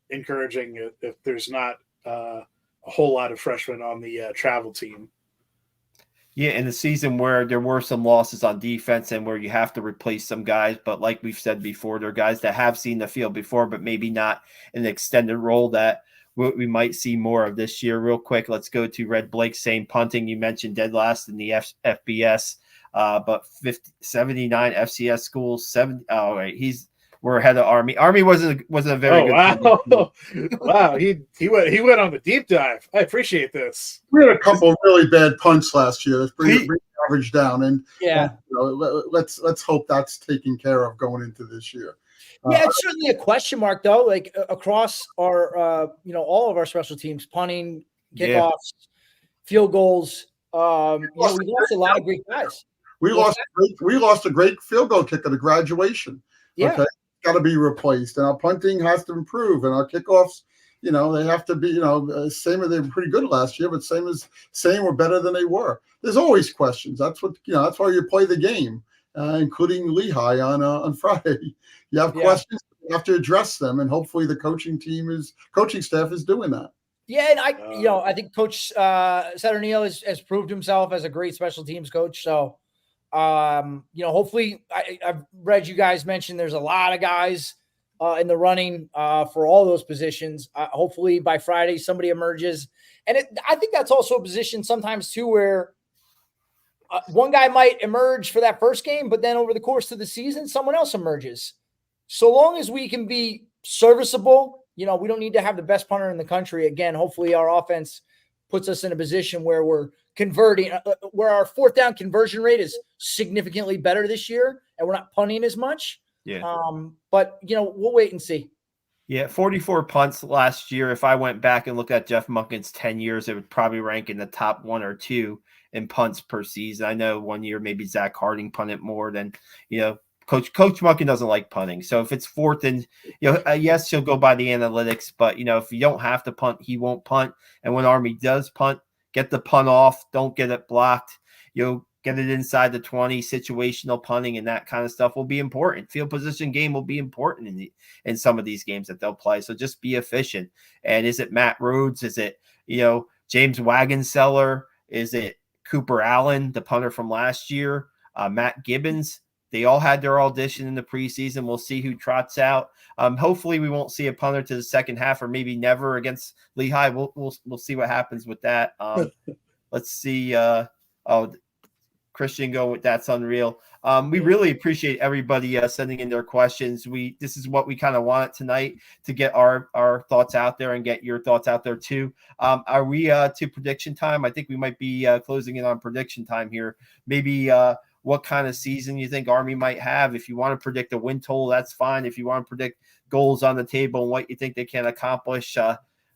encouraging if there's not a whole lot of freshmen on the travel team. Yeah, in the season where there were some losses on defense and where you have to replace some guys, but like we've said before, they're guys that have seen the field before, but maybe not in an extended role that we might see more of this year. Real quick, let's go to Red Blake saying punting. You mentioned dead last in the FBS, but 79 FCS schools. All right, we're ahead of Army. Army wasn't a very good. Wow, wow, he went on the deep dive. I appreciate this. We had a couple of really bad punts last year. That's pretty average down, and yeah, let's hope that's taken care of going into this year. Yeah, it's certainly a question mark though. Like across our, all of our special teams, punting, kickoffs, field goals. We lost a lot of great guys. We lost a great field goal kicker to graduation. Yeah. Okay? Got to be replaced, and our punting has to improve, and our kickoffs, they have to be, same as they were pretty good last year, but same or better than they were. There's always questions. That's what that's why you play the game, including Lehigh on Friday. You have questions, you have to address them, and hopefully the coaching staff is doing that. Yeah, and I think Coach Saturnino has proved himself as a great special teams coach. So. Hopefully I've read you guys mention there's a lot of guys in the running for all those positions. Hopefully by Friday somebody emerges, and I think that's also a position sometimes too where one guy might emerge for that first game, but then over the course of the season someone else emerges. So long as we can be serviceable, we don't need to have the best punter in the country. Again, hopefully our offense puts us in a position where we're converting, where our fourth down conversion rate is significantly better this year, and we're not punting as much. Yeah. But we'll wait and see. Yeah, 44 punts last year. If I went back and looked at Jeff Monken's 10 years, it would probably rank in the top 1 or 2 in punts per season. I know one year maybe Zach Harding punted more than Coach Monken doesn't like punting. So if it's fourth and, yes, he'll go by the analytics, but, if you don't have to punt, he won't punt. And when Army does punt, get the punt off. Don't get it blocked. Get it inside the 20. Situational punting and that kind of stuff will be important. Field position game will be important in some of these games that they'll play. So just be efficient. And is it Matt Rhodes? Is it, James Wagonseller? Is it Cooper Allen, the punter from last year? Matt Gibbons? They all had their audition in the preseason. We'll see who trots out. Hopefully, we won't see a punter to the second half, or maybe never against Lehigh. We'll see what happens with that. Let's see. Christian go with that's unreal. We really appreciate everybody sending in their questions. This is what we kind of wanted tonight to get our thoughts out there and get your thoughts out there too. Are we to prediction time? I think we might be closing in on prediction time here. Maybe. What kind of season you think Army might have. If you want to predict a win total, that's fine. If you want to predict goals on the table and what you think they can accomplish,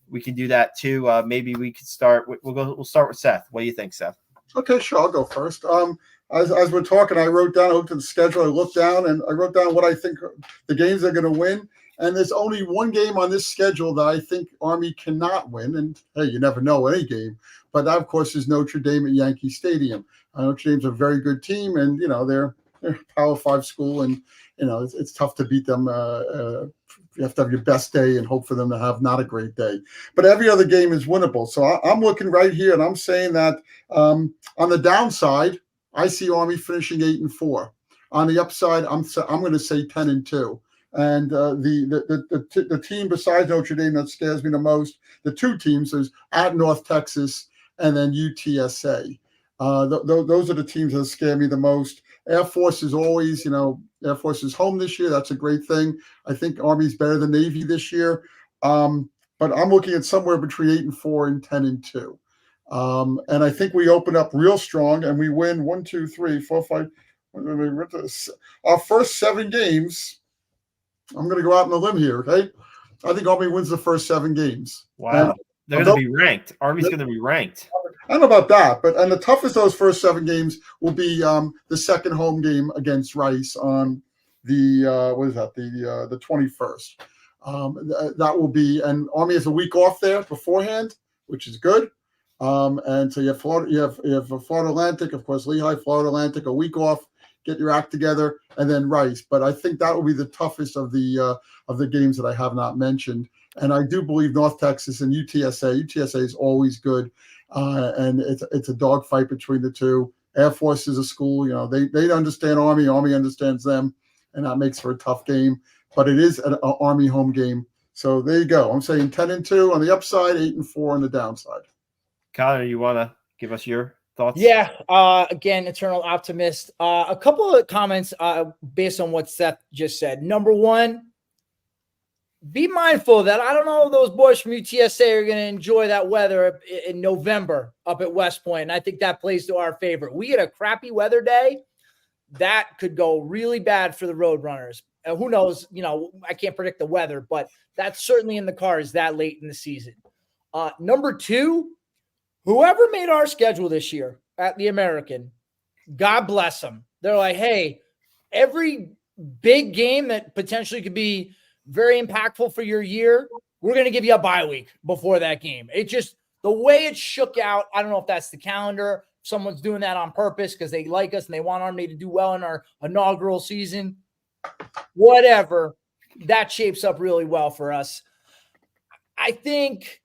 we can do that too. Maybe we could start. We'll start with Seth. What do you think, Seth? Okay, sure. I'll go first. As we're talking, I looked at the schedule. I looked down and I wrote down what I think the games are going to win. And there's only one game on this schedule that I think Army cannot win. And hey, you never know any game. But that, of course, is Notre Dame at Yankee Stadium. Notre Dame's a very good team, and they're a Power 5 school, and it's tough to beat them. You have to have your best day and hope for them to have not a great day. But every other game is winnable. So I'm looking right here, and I'm saying that on the downside, I see Army finishing 8-4. On the upside, I'm going to say 10-2. And the team besides Notre Dame that scares me the most, the two teams, is at North Texas and then UTSA. Those are the teams that scare me the most. Air Force is always, Air Force is home this year. That's a great thing. I think Army's better than Navy this year. But I'm looking at somewhere between 8-4 and 10-2. And I think we open up real strong and we win 1, 2, 3, 4, 5. Our first 7 games. I'm going to go out on a limb here. Okay. I think Army wins the first 7 games. Wow. They're going to be ranked. Army's going to be ranked. I don't know about that, but and the toughest of those first 7 games will be the second home game against Rice on the what is that, the 21st. That will be, and Army has a week off there beforehand, which is good. And so you have Florida, you have Florida Atlantic, of course, Lehigh, Florida Atlantic, a week off, get your act together, and then Rice. But I think that will be the toughest of the games that I have not mentioned. And I do believe North Texas and UTSA. UTSA is always good, and it's a dogfight between the two. Air Force is a school, they understand Army. Army understands them, and that makes for a tough game. But it is an Army home game. So there you go. I'm saying 10-2 on the upside, 8-4 on the downside. Connor, you want to give us your thoughts? Yeah. Again, eternal optimist. A couple of comments based on what Seth just said. Number one, be mindful that I don't know if those boys from UTSA are going to enjoy that weather in November up at West Point. And I think that plays to our favor. We get a crappy weather day. That could go really bad for the Roadrunners. Who knows? I can't predict the weather, but that's certainly in the cards that late in the season. Number two, whoever made our schedule this year at the American, God bless them. They're like, hey, every big game that potentially could be very impactful for your year, we're going to give you a bye week before that game. It just, the way it shook out, I don't know if that's the calendar. Someone's doing that on purpose because they like us and they want Army to do well in our inaugural season. Whatever. That shapes up really well for us. I think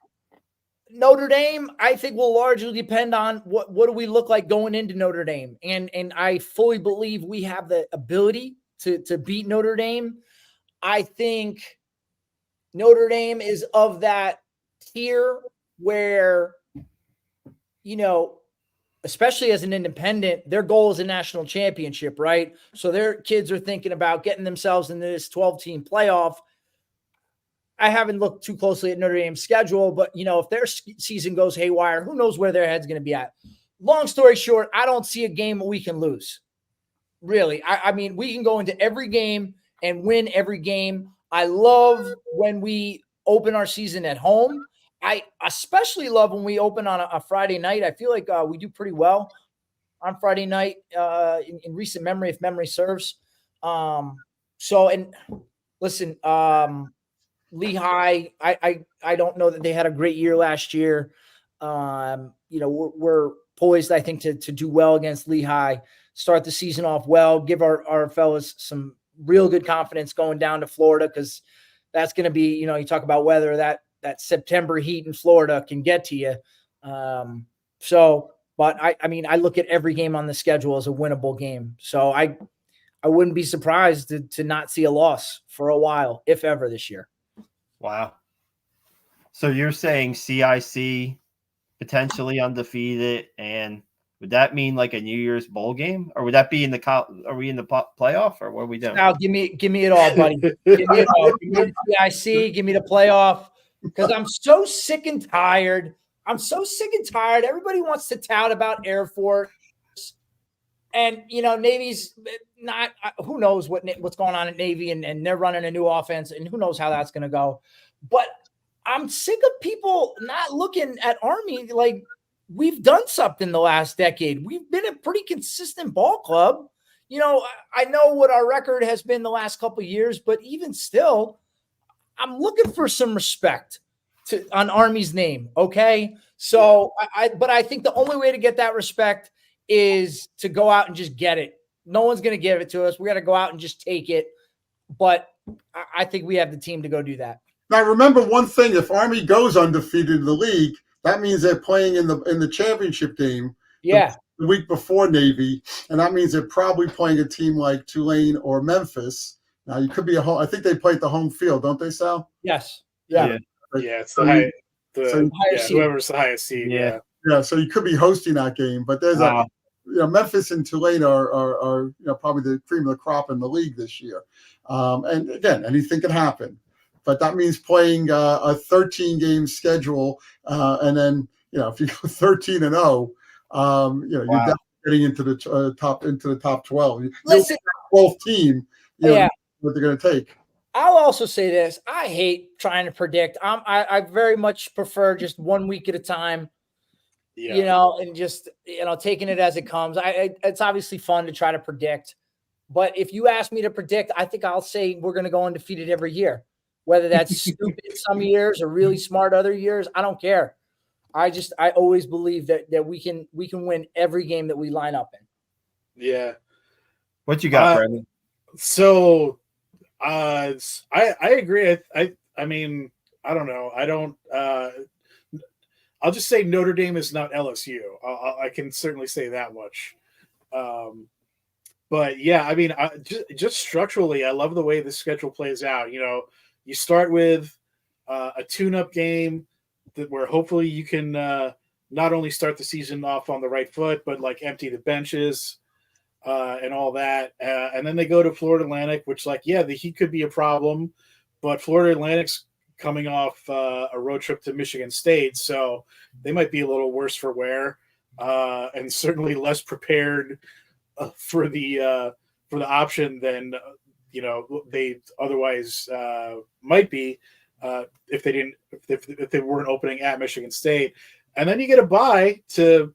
Notre Dame, will largely depend on what do we look like going into Notre Dame. And I fully believe we have the ability to beat Notre Dame. I think Notre Dame is of that tier where, especially as an independent, their goal is a national championship, right? So their kids are thinking about getting themselves into this 12-team playoff. I haven't looked too closely at Notre Dame's schedule, but, if their season goes haywire, who knows where their head's going to be at. Long story short, I don't see a game we can lose. Really. I mean, we can go into every game and win every game. I love when we open our season at home. I especially love when we open on a Friday night. I feel like we do pretty well on Friday night in recent memory, if memory serves. And listen, Lehigh, I don't know that they had a great year last year. We're poised, I think, to do well against Lehigh, start the season off well, give our fellas some real good confidence going down to Florida, because that's going to be, you talk about weather, that September heat in Florida can get to you. But I look at every game on the schedule as a winnable game. So I wouldn't be surprised to not see a loss for a while, if ever, this year. Wow. So you're saying CIC potentially undefeated, and would that mean like a New Year's bowl game, or would that be are we in the playoff, or what are we doing? Now give me it all, buddy. Give me it all. Give me the CIC, give me the playoff, because I'm so sick and tired. Everybody wants to tout about Air Force, and Navy's not. Who knows what's going on at Navy, and they're running a new offense, and who knows how that's going to go. But I'm sick of people not looking at Army like we've done something the last decade. We've been a pretty consistent ball club. I know what our record has been the last couple of years, but even still, I'm looking for some respect on Army's name. Okay. So but I think the only way to get that respect is to go out and just get it. No one's going to give it to us. We got to go out and just take it. But I think we have the team to go do that. Now, remember one thing: if Army goes undefeated in the league, that means they're playing in the championship game. Yeah. The week before Navy, and that means they're probably playing a team like Tulane or Memphis. Now, you could be I think they play at the home field, don't they, Sal? Yes. Yeah. Yeah, it's whoever's the highest seed. Yeah. Yeah. So you could be hosting that game, but there's Memphis and Tulane are probably the cream of the crop in the league this year. And again, anything can happen. But that means playing a 13-game schedule, and then if you go 13-0, you're definitely getting into the top 12. Listen, 12th team, what they're going to take. I'll also say this. I hate trying to predict. I very much prefer just 1 week at a time, and just, taking it as it comes. It's obviously fun to try to predict. But if you ask me to predict, I think I'll say we're going to go undefeated every year, whether that's stupid some years or really smart other years. I don't care. I always believe that we can win every game that we line up in. Yeah. What you got, Brendan? So, I agree. I mean, I don't know. I don't. I'll just say Notre Dame is not LSU. I can certainly say that much. But yeah, I mean, just structurally, I love the way the schedule plays out. You start with a tune-up game where hopefully you can not only start the season off on the right foot, but like empty the benches and all that. And then they go to Florida Atlantic, which the heat could be a problem, but Florida Atlantic's coming off a road trip to Michigan State, so they might be a little worse for wear and certainly less prepared for the option than they otherwise might be if they weren't opening at Michigan State. And then you get a bye to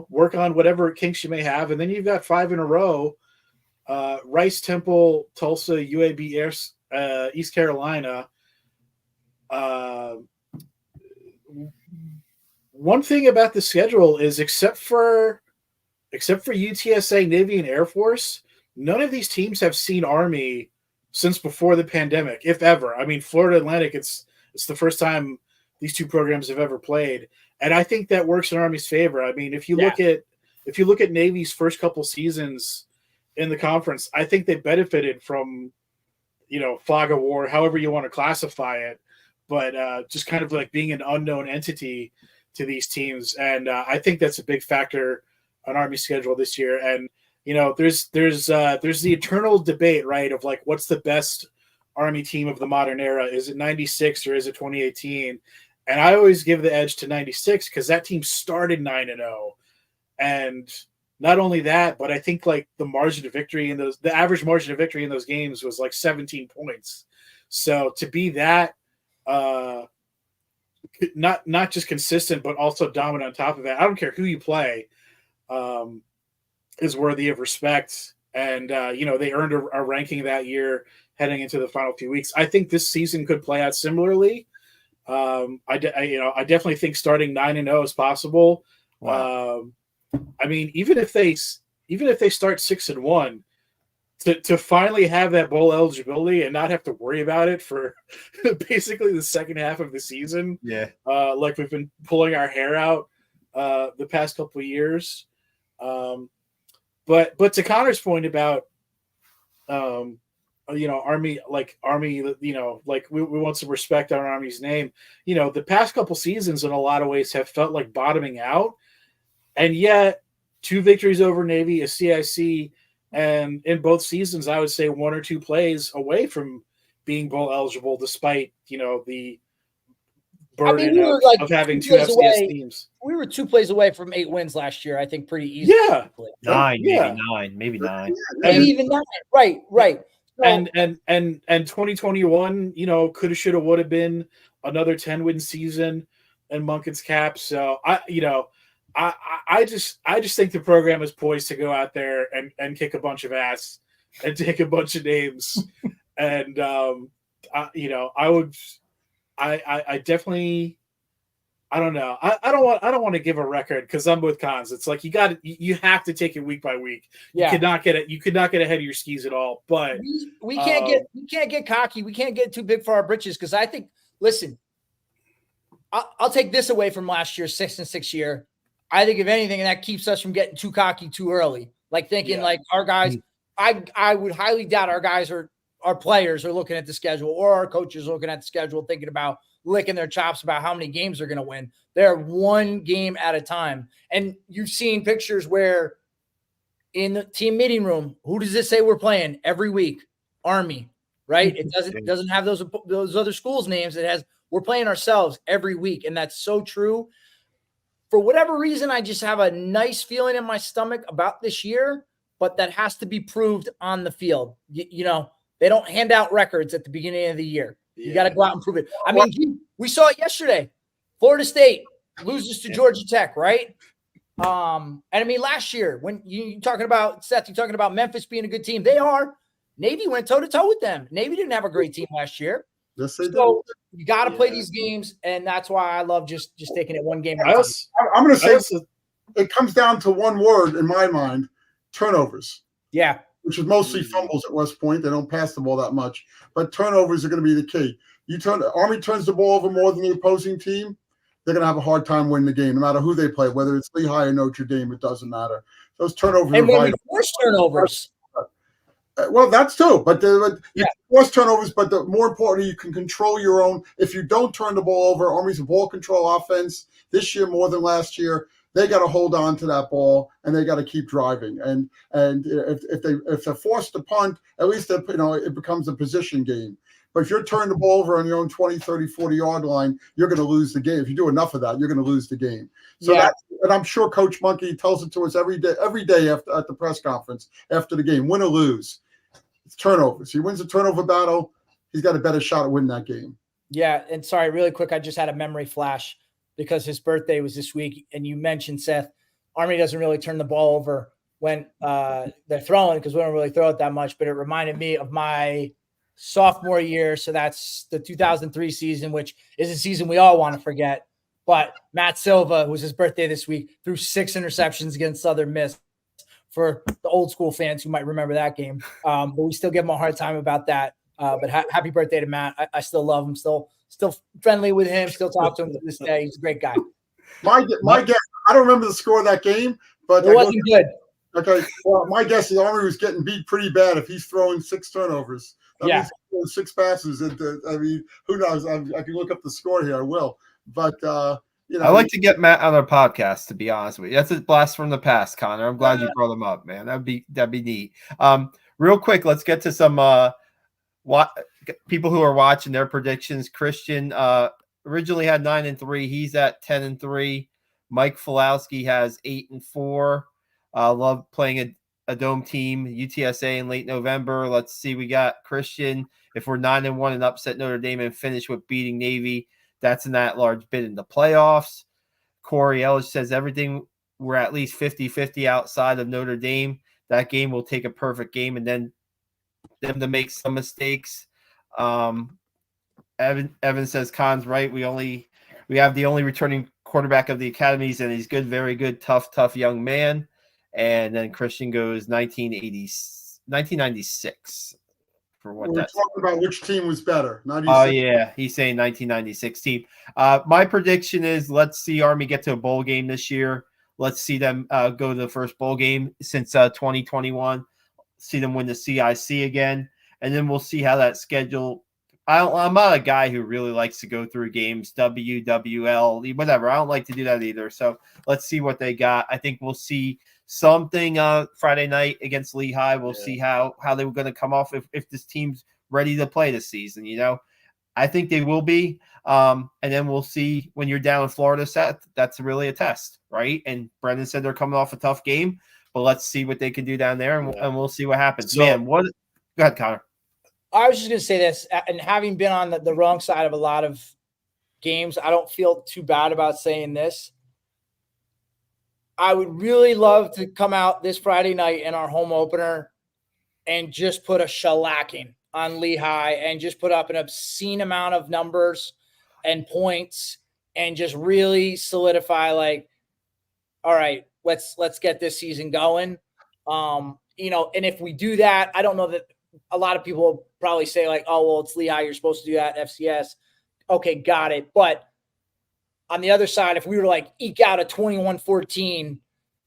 work on whatever kinks you may have, and then you've got 5 in a row: Rice, Temple, Tulsa, UAB, East Carolina. One thing about the schedule is, except for UTSA, Navy, and Air Force, none of these teams have seen Army since before the pandemic, if ever. I mean, Florida Atlantic, it's the first time these two programs have ever played, and I think that works in Army's favor. I mean, if you look at Navy's first couple seasons in the conference, I think they benefited from fog of war, however you want to classify it, but just kind of like being an unknown entity to these teams, and I think that's a big factor on Army schedule this year. And there's the eternal debate, right, of like, what's the best Army team of the modern era? Is it 96 or is it 2018? And I always give the edge to 96 because that team started 9-0, and not only that, but I think like the average margin of victory in those games was like 17 points. So to be that not just consistent but also dominant on top of that, I don't care who you play, is worthy of respect. And they earned a ranking that year heading into the final few weeks. I think this season could play out similarly. I definitely think starting 9-0 is possible. Wow. I mean, even if they start 6-1, to finally have that bowl eligibility and not have to worry about it for basically the second half of the season. Yeah. Like we've been pulling our hair out the past couple of years. But to Connor's point about Army, we want some respect on Army's name. The past couple seasons in a lot of ways have felt like bottoming out, and yet 2 victories over Navy, a CIC, and in both seasons, I would say 1 or 2 plays away from being bowl eligible, despite the burden of having 2 FCS teams. We were 2 plays away from 8 wins last year, I think, pretty easily. Yeah. 9, maybe 9. Maybe even 9. Right. So, and 2021, coulda, shoulda, would have been another 10-win season in Monken's cap. So I just think the program is poised to go out there and kick a bunch of ass and take a bunch of names. And I definitely, I don't know. I don't want to give a record because I'm with Cons. It's like you have to take it week by week. Yeah. You could not get ahead of your skis at all. But we can't get cocky. We can't get too big for our britches, because I think, listen, I'll take this away from last year's 6-6 year. I think if anything, that keeps us from getting too cocky too early. Like thinking like our guys, I would highly doubt our players are looking at the schedule, or our coaches are looking at the schedule thinking about licking their chops about how many games they're going to win. They're 1 game at a time. And you've seen pictures where in the team meeting room, who does it say we're playing every week? Army, right? It doesn't have those other schools' names. It has, we're playing ourselves every week. And that's so true. For whatever reason, I just have a nice feeling in my stomach about this year, but that has to be proved on the field. They don't hand out records at the beginning of the year. You got to go out and prove it. I Well- mean, we saw it yesterday. Florida State loses to Georgia Tech, right? And I mean, last year when you talking about Seth, you're talking about Memphis being a good team. They are. Navy went toe to toe with them. Navy didn't have a great team last year. Yes, they So do. you got to play these games, and that's why I love just taking it one game at a I time. also, I'm going to I say also, it comes down to one word in my mind: turnovers. Yeah, Which is mostly fumbles at West Point. They don't pass the ball that much, but turnovers are going to be the key. Army turns the ball over more than the opposing team, they're going to have a hard time winning the game, no matter who they play, whether it's Lehigh or Notre Dame. It doesn't matter. Those turnovers and are when we vital. force turnovers, Well, that's too, but you force turnovers. But the more importantly, you can control your own. If you don't turn the ball over, Army's a ball control offense this year more than last year. They got to hold on to that ball and they got to keep driving. And if they're forced to punt, at least it becomes a position game. But if you're turning the ball over on your own 20, 30, 40-yard line, you're going to lose the game. If you do enough of that, you're going to lose the game. So and I'm sure Coach Monkey tells it to us every day after at the press conference after the game, win or lose. It's turnovers. He wins a turnover battle, he's got a better shot at winning that game. Yeah, and sorry, really quick, I just had a memory flash because his birthday was this week, and you mentioned, Seth, Army doesn't really turn the ball over when they're throwing because we don't really throw it that much, but it reminded me of my sophomore year. So that's the 2003 season, which is a season we all want to forget. But Matt Silva, who's his birthday this week, threw 6 interceptions against Southern Miss. For the old school fans who might remember that game. But we still give him a hard time about that. But happy birthday to Matt. I still love him. Still friendly with him. Still talk to him to this day. He's a great guy. My guess, I don't remember the score of that game, but it wasn't good. Okay, well, my guess is Army was getting beat pretty bad if he's throwing 6 turnovers. That means he's throwing 6 passes. I mean, who knows? I can look up the score here. I will. But, I like to get Matt on our podcast, to be honest with you. That's a blast from the past, Connor. I'm glad you brought him up, man. That'd be neat. Real quick, let's get to some people who are watching their predictions. Christian originally had 9-3. He's at 10-3. Mike Fulowski has 8-4. Love playing a dome team, UTSA in late November. Let's see. We got Christian. If we're 9-1 and upset Notre Dame and finish with beating Navy, that's an at-large bid in the playoffs. Corey Ellis says everything. We're at least 50-50 outside of Notre Dame. That game will take a perfect game and then them to make some mistakes. Evan says Khan's right. We have the only returning quarterback of the academies, and he's good, very good, tough young man. And then Christian goes 1996. For what we're that's talking about which team was better. 96. Oh, yeah. He's saying 1996 team. My prediction is let's see Army get to a bowl game this year. Let's see them go to the first bowl game since 2021. See them win the CIC again. And then we'll see how that schedule. I'm not a guy who really likes to go through games, WWL, whatever. I don't like to do that either. So let's see what they got. I think we'll see something Friday night against Lehigh. We'll see how they were going to come off if this team's ready to play this season. I think they will be. And then we'll see when you're down in Florida, Seth, that's really a test, right? And Brendan said they're coming off a tough game, but let's see what they can do down there, and we'll see what happens. Go ahead, Connor. I was just going to say this, and having been on the wrong side of a lot of games, I don't feel too bad about saying this. I would really love to come out this Friday night in our home opener and just put a shellacking on Lehigh and just put up an obscene amount of numbers and points and just really solidify, like, all right, let's get this season going. And if we do that, I don't know that a lot of people will probably say, like, oh, well, it's Lehigh, you're supposed to do that, FCS. Okay, got it. But on the other side, if we were to, like, eke out a 21-14,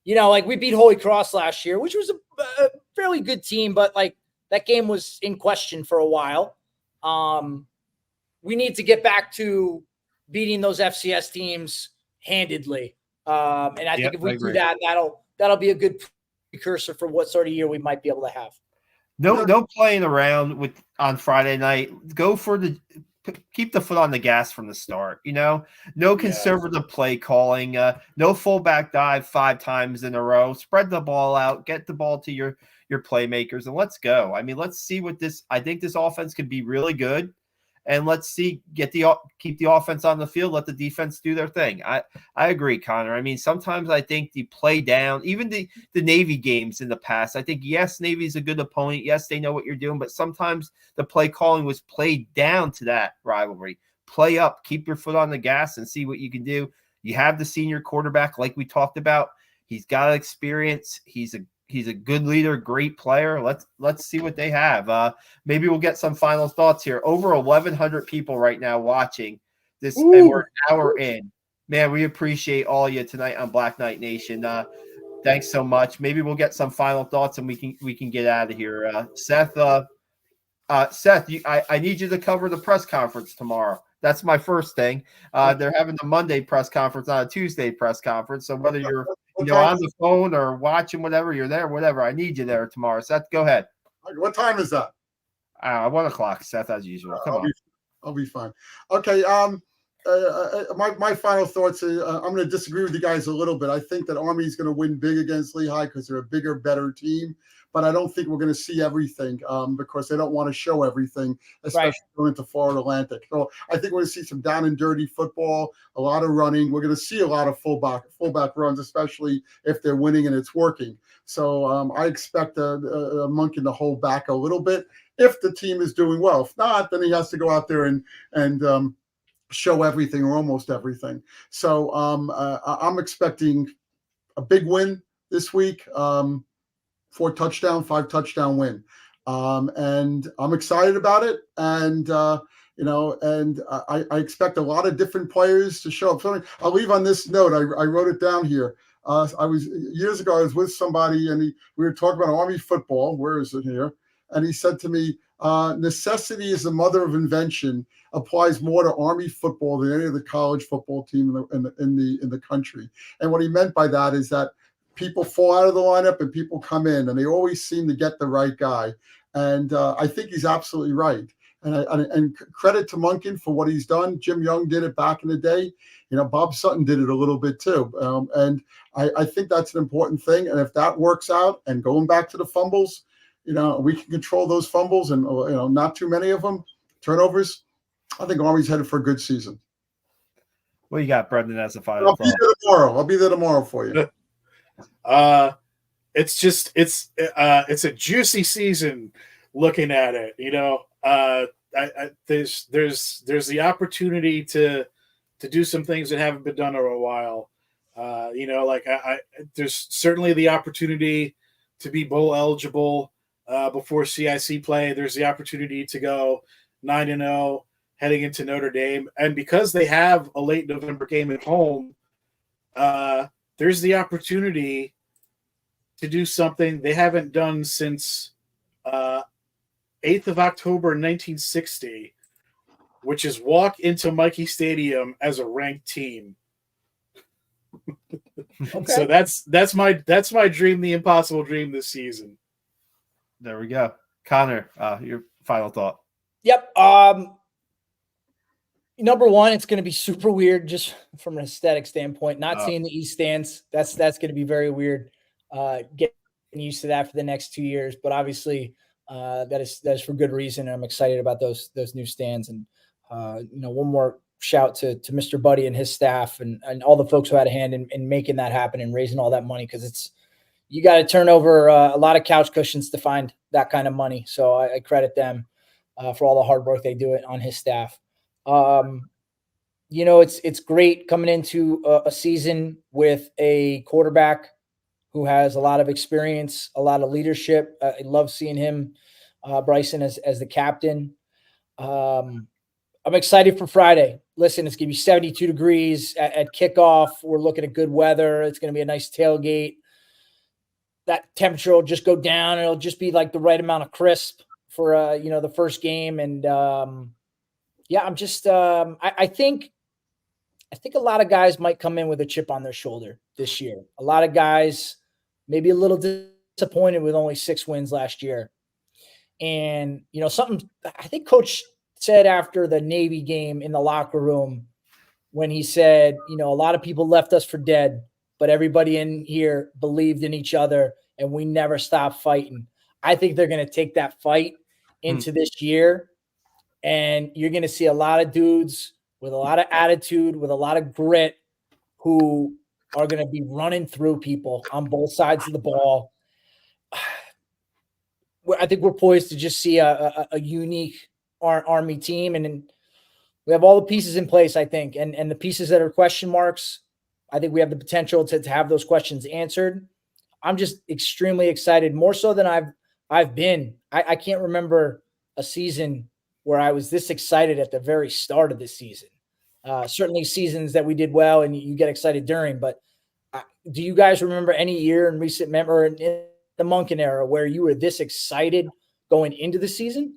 like we beat Holy Cross last year, which was a fairly good team, but, like, that game was in question for a while. We need to get back to beating those FCS teams handedly. And I think if we do that, that'll be a good precursor for what sort of year we might be able to have. No playing around on Friday night. Go for keep the foot on the gas from the start. No conservative play calling, no fullback dive 5 times in a row. Spread the ball out, get the ball to your playmakers, and let's go. I mean, let's see what this. I think this offense could be really good, and let's see keep the offense on the field. Let the defense do their thing. I agree, Connor. I mean, sometimes I think the play down, even the Navy games in the past. I think yes, Navy's a good opponent. Yes, they know what you're doing, but sometimes the play calling was played down to that rivalry. Play up, keep your foot on the gas, and see what you can do. You have the senior quarterback, like we talked about. He's got experience. He's a good leader, great player. Let's see what they have. Maybe we'll get some final thoughts here. Over 1,100 people right now watching this, and we're an hour in. Man, we appreciate all you tonight on Black Knight Nation. Thanks so much. Maybe we'll get some final thoughts and we can get out of here. Seth, I need you to cover the press conference tomorrow. That's my first thing. They're having the Monday press conference, not a Tuesday press conference. So whether you're on the phone or watching, whatever, you're there, whatever. I need you there tomorrow. Seth, go ahead. What time is that? 1 o'clock, Seth, as usual. Come on. I'll be fine. Okay. My final thoughts are, I'm going to disagree with you guys a little bit. I think that Army is going to win big against Lehigh because they're a bigger, better team. But I don't think we're going to see everything because they don't want to show everything, especially going to Florida Atlantic. So I think we're going to see some down and dirty football, a lot of running. We're going to see a lot of fullback runs, especially if they're winning and it's working. So I expect Monken to hold back a little bit if the team is doing well. If not, then he has to go out there and show everything or almost everything. So I'm expecting a big win this week. 5 touchdown win. And I'm excited about it. And, I expect a lot of different players to show up. So I'll leave on this note. I wrote it down here. Years ago, I was with somebody and we were talking about Army football. Where is it here? And he said to me, necessity is the mother of invention applies more to Army football than any other college football team in the country. And what he meant by that is that people fall out of the lineup and people come in, and they always seem to get the right guy. And I think he's absolutely right. And credit to Monken for what he's done. Jim Young did it back in the day. Bob Sutton did it a little bit too. And I think that's an important thing. And if that works out, and going back to the fumbles, we can control those fumbles and not too many of them, turnovers. I think Army's headed for a good season. What you got, Brendan, as a final thought? I'll be there tomorrow for you. It's a juicy season looking at it. There's the opportunity to do some things that haven't been done in a while. There's certainly the opportunity to be bowl eligible before CIC play. There's the opportunity to go 9-0 heading into Notre Dame, and because they have a late November game at home, there's the opportunity to do something they haven't done since 8th of October 1960, which is walk into Mikey Stadium as a ranked team. Okay. So that's my dream, the impossible dream this season. There we go. Connor, your final thought. Yep. Number one, it's going to be super weird just from an aesthetic standpoint. Not seeing the East stands, that's going to be very weird. Getting used to that for the next 2 years, but obviously that is for good reason. And I'm excited about those new stands. And one more shout to Mr. Buddy and his staff and all the folks who had a hand in making that happen and raising all that money, because you got to turn over a lot of couch cushions to find that kind of money. So I credit them for all the hard work they do it on his staff. It's great coming into a season with a quarterback who has a lot of experience, a lot of leadership. I love seeing him, Bryson, as the captain. I'm excited for Friday. Listen, it's going to be 72 degrees at kickoff. We're looking at good weather. It's going to be a nice tailgate. That temperature will just go down. It'll just be like the right amount of crisp for, the first game. And, I'm just I think a lot of guys might come in with a chip on their shoulder this year. A lot of guys maybe a little disappointed with only 6 wins last year. And, something I think Coach said after the Navy game in the locker room when he said, you know, a lot of people left us for dead, but everybody in here believed in each other and we never stopped fighting. I think they're going to take that fight into this year, and you're going to see a lot of dudes with a lot of attitude, with a lot of grit, who are going to be running through people on both sides of the ball. I think we're poised to just see a unique Army team, and we have all the pieces in place, I think, and the pieces that are question marks, I think we have the potential to have those questions answered. I'm just extremely excited, more so than I've been. I can't remember a season where I was this excited at the very start of this season. Certainly seasons that we did well and you get excited during, but do you guys remember any year in recent memory, in the Monken era, where you were this excited going into the season?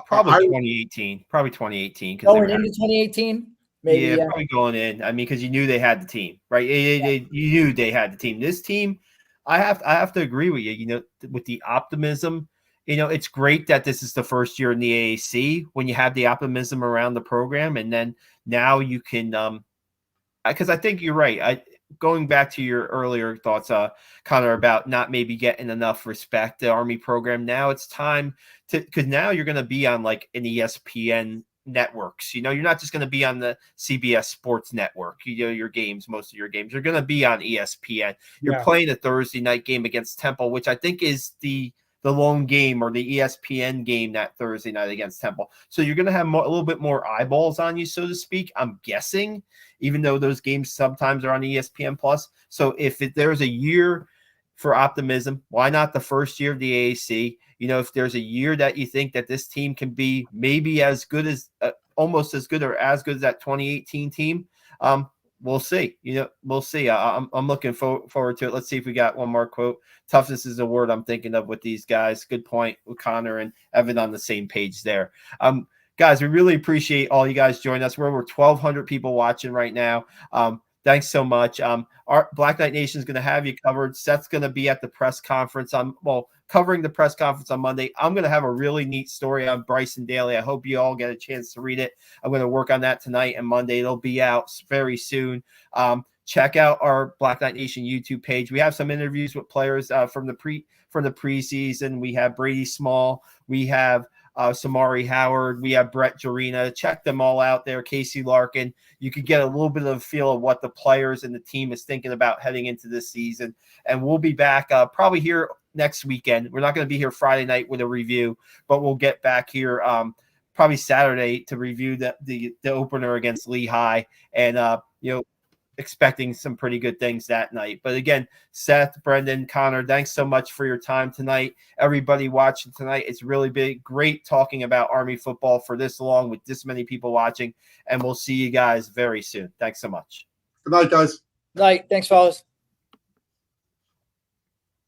Probably 2018. Probably 2018. Going into 2018? Maybe, yeah, probably going in. I mean, because you knew they had the team, right? You knew they had the team. This team, I have to agree with you. You know, with the optimism, you know, it's great that this is the first year in the AAC when you have the optimism around the program, and then now you can, because I think you're right. Going back to your earlier thoughts, Connor, about not maybe getting enough respect, the Army program. Now it's time to, because now you're going to be on like an ESPN networks. You know, you're not just going to be on the CBS Sports Network. You know, your games, most of your games, you're going to be on ESPN. You're playing a Thursday night game against Temple, which I think is the lone game or the ESPN game that Thursday night against Temple. So you're going to have a little bit more eyeballs on you, so to speak, I'm guessing, even though those games sometimes are on ESPN Plus. So if there's a year for optimism, why not the first year of the AAC? You know, if there's a year that you think that this team can be maybe as good as almost as good or as good as that 2018 team, we'll see. You know, we'll see. I'm looking forward to it. Let's see if we got one more quote. Toughness is a word I'm thinking of with these guys. Good point with Connor and Evan on the same page there. Guys, we really appreciate all you guys joining us. We're over 1,200 people watching right now. Thanks so much. Our Black Knight Nation is going to have you covered. Seth's going to be at the press conference covering the press conference on Monday. I'm going to have a really neat story on Bryson Daly. I hope you all get a chance to read it. I'm going to work on that tonight and Monday. It'll be out very soon. Check out our Black Knight Nation YouTube page. We have some interviews with players from the preseason. We have Brady Small. We have Samari Howard. We have Brett Jorina. Check them all out there. Casey Larkin. You could get a little bit of a feel of what the players and the team is thinking about heading into this season. And we'll be back probably here next weekend. We're not going to be here Friday night with a review, but we'll get back here probably Saturday to review the opener against Lehigh, and expecting some pretty good things that night. But again, Seth, Brendan, Connor, thanks so much for your time tonight. Everybody watching tonight, it's really been great talking about Army football for this long with this many people watching, and we'll see you guys very soon. Thanks so much. Good night, guys. Night. Thanks, fellas.